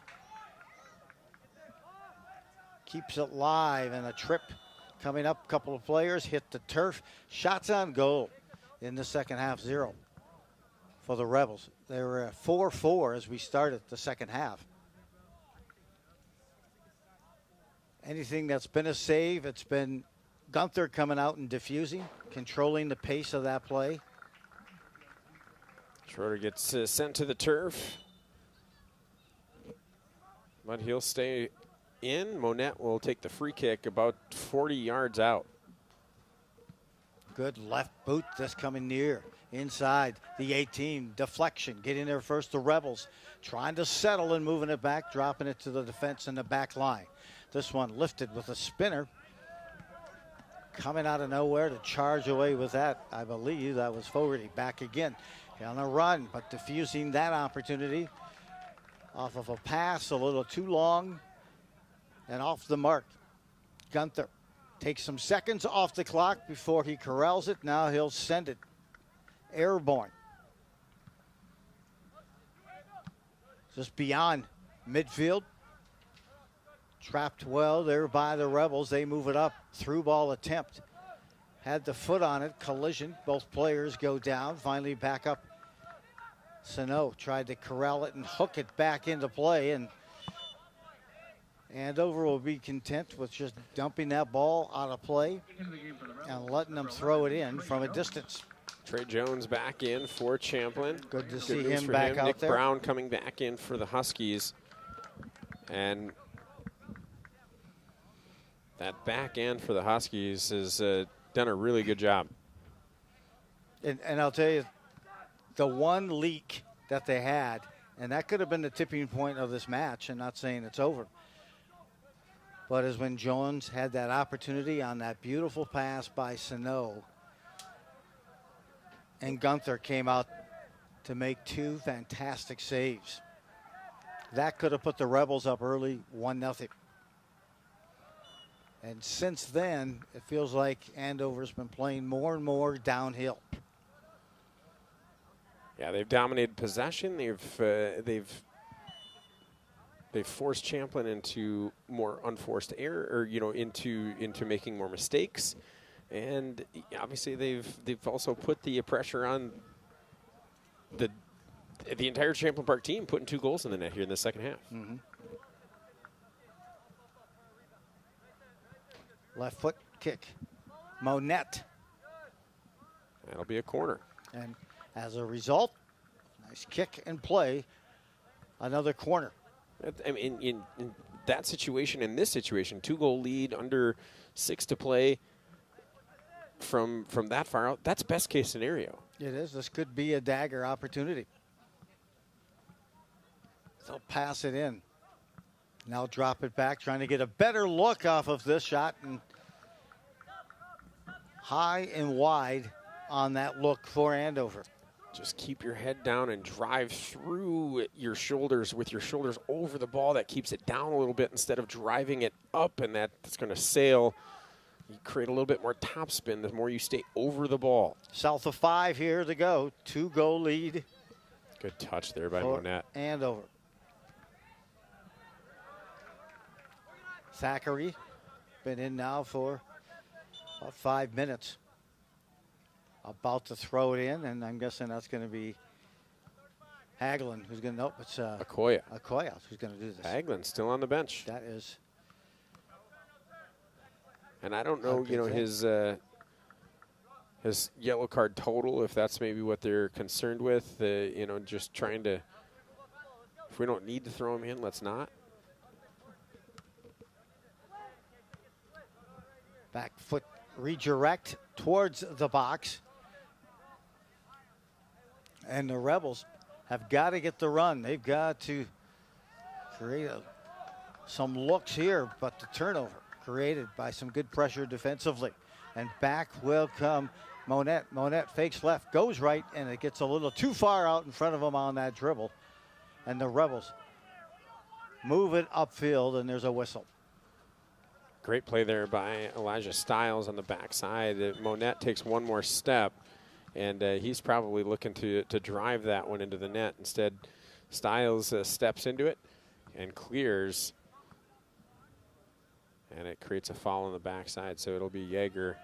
keeps it live, and a trip coming up. A couple of players hit the turf. Shots on goal in the second half, 0 for the Rebels. They were at 4-4 as we started the second half. Anything that's been a save, it's been Gunther coming out and diffusing, controlling the pace of that play. Schroeder gets sent to the turf, but he'll stay in. Monette will take the free kick about 40 yards out. Good left boot, this coming near. Inside the 18, deflection. Getting there first, the Rebels. Trying to settle and moving it back, dropping it to the defense in the back line. This one lifted with a spinner. Coming out of nowhere to charge away with that. I believe that was Fogarty back again. On a run, but diffusing that opportunity Off of a pass, a little too long, and off the mark. Gunther takes some seconds off the clock before he corrals it. Now he'll send it airborne. Just beyond midfield. Trapped well there by the Rebels. They move it up. Through ball attempt. Had the foot on it. Collision. Both players go down. Finally back up. Sano tried to corral it and hook it back into play. And Andover will be content with just dumping that ball out of play and letting them throw it in from a distance. Trey Jones back in for Champlin. Good to see him back out Nick there. Brown coming back in for the Huskies. And that back end for the Huskies has done a really good job. And I'll tell you, the one leak that they had, and that could have been the tipping point of this match, and not saying it's over, but is when Jones had that opportunity on that beautiful pass by Sano, and Gunther came out to make two fantastic saves. That could have put the Rebels up early, 1-0. And since then, it feels like Andover's been playing more and more downhill. Yeah, they've dominated possession. They've forced Champlin into more unforced error, or into making more mistakes. And obviously they've also put the pressure on the entire Champlin Park team, putting 2 goals in the net here in the second half. Mm-hmm. Left foot kick. Monette. That'll be a corner. And as a result, nice kick and play. Another corner. I mean, in that situation, in this situation, 2-goal lead, under 6 to play. From that far out, that's best case scenario. It is. This could be a dagger opportunity. They'll pass it in. Now drop it back, trying to get a better look off of this shot. And high and wide on that look for Andover. Just keep your head down and drive through your shoulders with your shoulders over the ball. That keeps it down a little bit instead of driving it up, and that's going to sail. You create a little bit more topspin the more you stay over the ball. South of 5 here to go. 2-goal lead. Good touch there by Monette. Andover. Thackeray been in now for about 5 minutes. About to throw it in, and I'm guessing that's going to be Hagelin who's going to, nope, it's Okoye. Okoye who's going to do this. Hagelin still on the bench. That is. And I don't know, his yellow card total, if that's maybe what they're concerned with, just trying to, if we don't need to throw him in, let's not. Back foot redirect towards the box. And the Rebels have got to get the run. They've got to create some looks here, but the turnover created by some good pressure defensively. And back will come Monette. Monette fakes left, goes right, and it gets a little too far out in front of him on that dribble. And the Rebels move it upfield, and there's a whistle. Great play there by Elijah Stiles on the backside. Monette takes one more step, and he's probably looking to drive that one into the net. Instead, Stiles steps into it and clears. And it creates a foul on the backside, so it'll be Yeager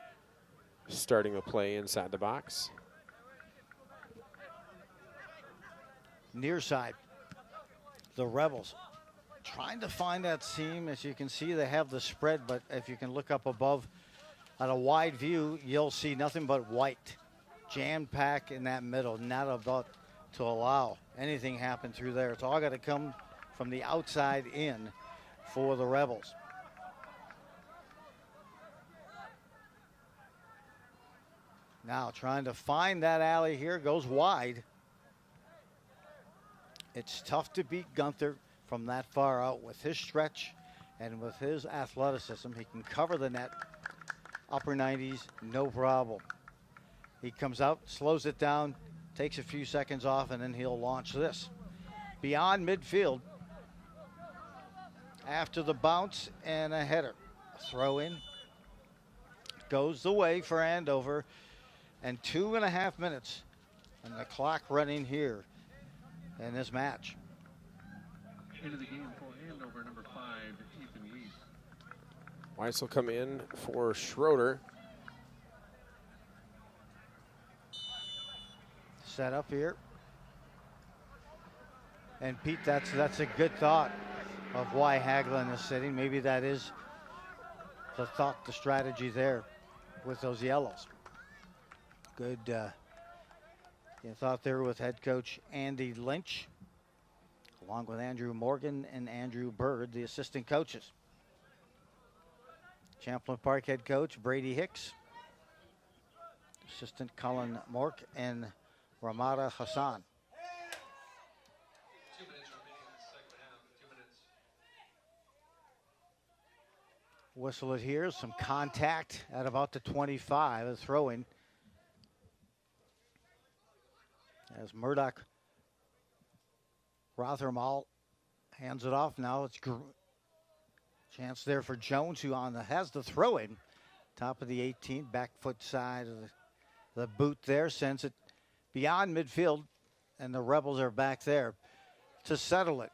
starting the play inside the box. Near side, the Rebels trying to find that seam. As you can see, they have the spread, but if you can look up above at a wide view, you'll see nothing but white. Jam-packed in that middle, not about to allow anything happen through there. It's all got to come from the outside in for the Rebels. Now trying to find that alley here, goes wide. It's tough to beat Gunther from that far out with his stretch and with his athleticism. He can cover the net, upper 90s, no problem. He comes out, slows it down, takes a few seconds off, and then he'll launch this. Beyond midfield, after the bounce and a header. Throw in goes the way for Andover, and 2.5 minutes and the clock running here in this match. Into the game for Andover, number 5, Ethan Weiss. Weiss will come in for Schroeder. Set up here. And Pete, that's a good thought of why Hagelin is sitting. Maybe that is the thought, the strategy there with those yellows. Good thought there with head coach Andy Lynch, along with Andrew Morgan and Andrew Bird, the assistant coaches. Champlin Park head coach Brady Hicks, assistant Colin Mork, and Ramada Hassan. 2 minutes remaining in the second half. 2 minutes. Whistle it here, some contact at about the 25, a throw-in. As Murdoch Rothermall hands it off. Now it's chance there for Jones, who has the throw-in. Top of the 18, back foot side of the boot there, sends it beyond midfield, and the Rebels are back there to settle it.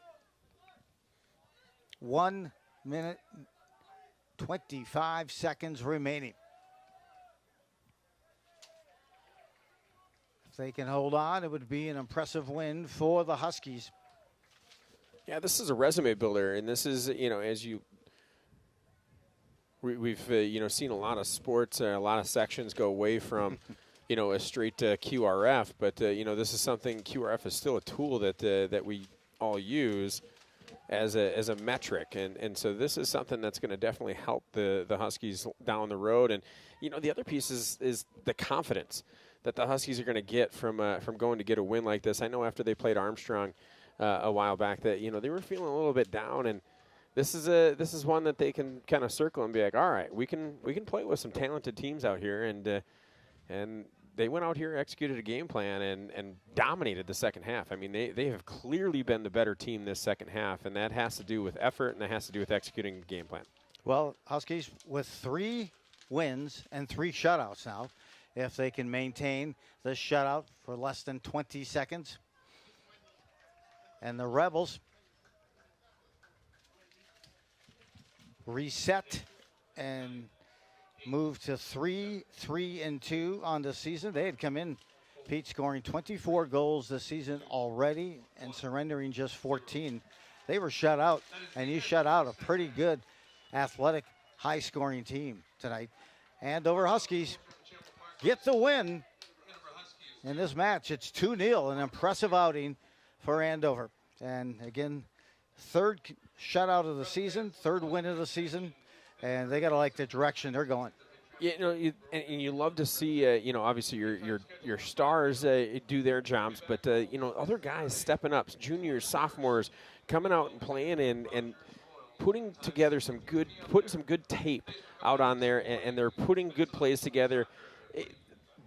1 minute, 25 seconds remaining. If they can hold on, it would be an impressive win for the Huskies. Yeah, this is a resume builder, and this is, as we've seen a lot of sports, a lot of sections go away from, a straight QRF, but this is something. QRF is still a tool that we all use as a metric, and so this is something that's going to definitely help the Huskies down the road. And the other piece is the confidence that the Huskies are going to get from going to get a win like this. I know after they played Armstrong a while back that they were feeling a little bit down, and this is one that they can kind of circle and be like, all right, we can play with some talented teams out here, and they went out here, executed a game plan, and dominated the second half. I mean, they have clearly been the better team this second half, and that has to do with effort, and that has to do with executing the game plan. Well, Huskies with 3 wins and 3 shutouts now. If they can maintain the shutout for less than 20 seconds. And the Rebels reset and move to 3-3-2 on the season. They had come in, Pete, scoring 24 goals this season already and surrendering just 14. They were shut out, and you shut out a pretty good, athletic, high-scoring team tonight. Andover Huskies get the win in this match. It's 2-0, an impressive outing for Andover. And again, 3rd shutout of the season, 3rd win of the season, and they got to like the direction they're going. Yeah, you love to see, obviously your stars do their jobs, but other guys stepping up, juniors, sophomores, coming out and playing and putting some good tape out on there, and they're putting good plays together.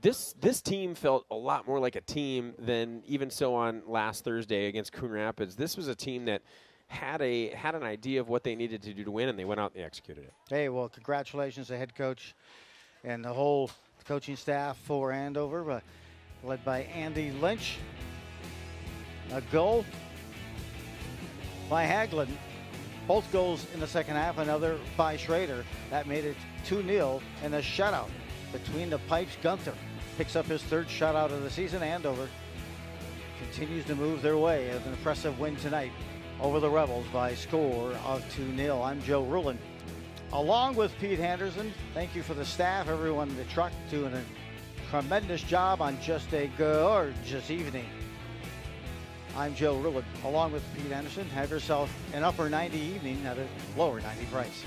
This team felt a lot more like a team than even so on last Thursday against Coon Rapids. This was a team that had an idea of what they needed to do to win, and they went out and they executed it. Hey, well, congratulations to head coach and the whole coaching staff for Andover, led by Andy Lynch. A goal by Hagelin. Both goals in the second half, another by Schrader. That made it 2-0 and a shutout between the pipes. Gunther picks up his 3rd shutout of the season. Andover continues to move their way as an impressive win tonight over the Rebels by a score of 2-0. I'm Joe Rulin, along with Pete Henderson. Thank you for the staff, everyone in the truck doing a tremendous job on just a gorgeous evening. I'm Joe Rulin, along with Pete Henderson. Have yourself an upper 90 evening at a lower 90 price.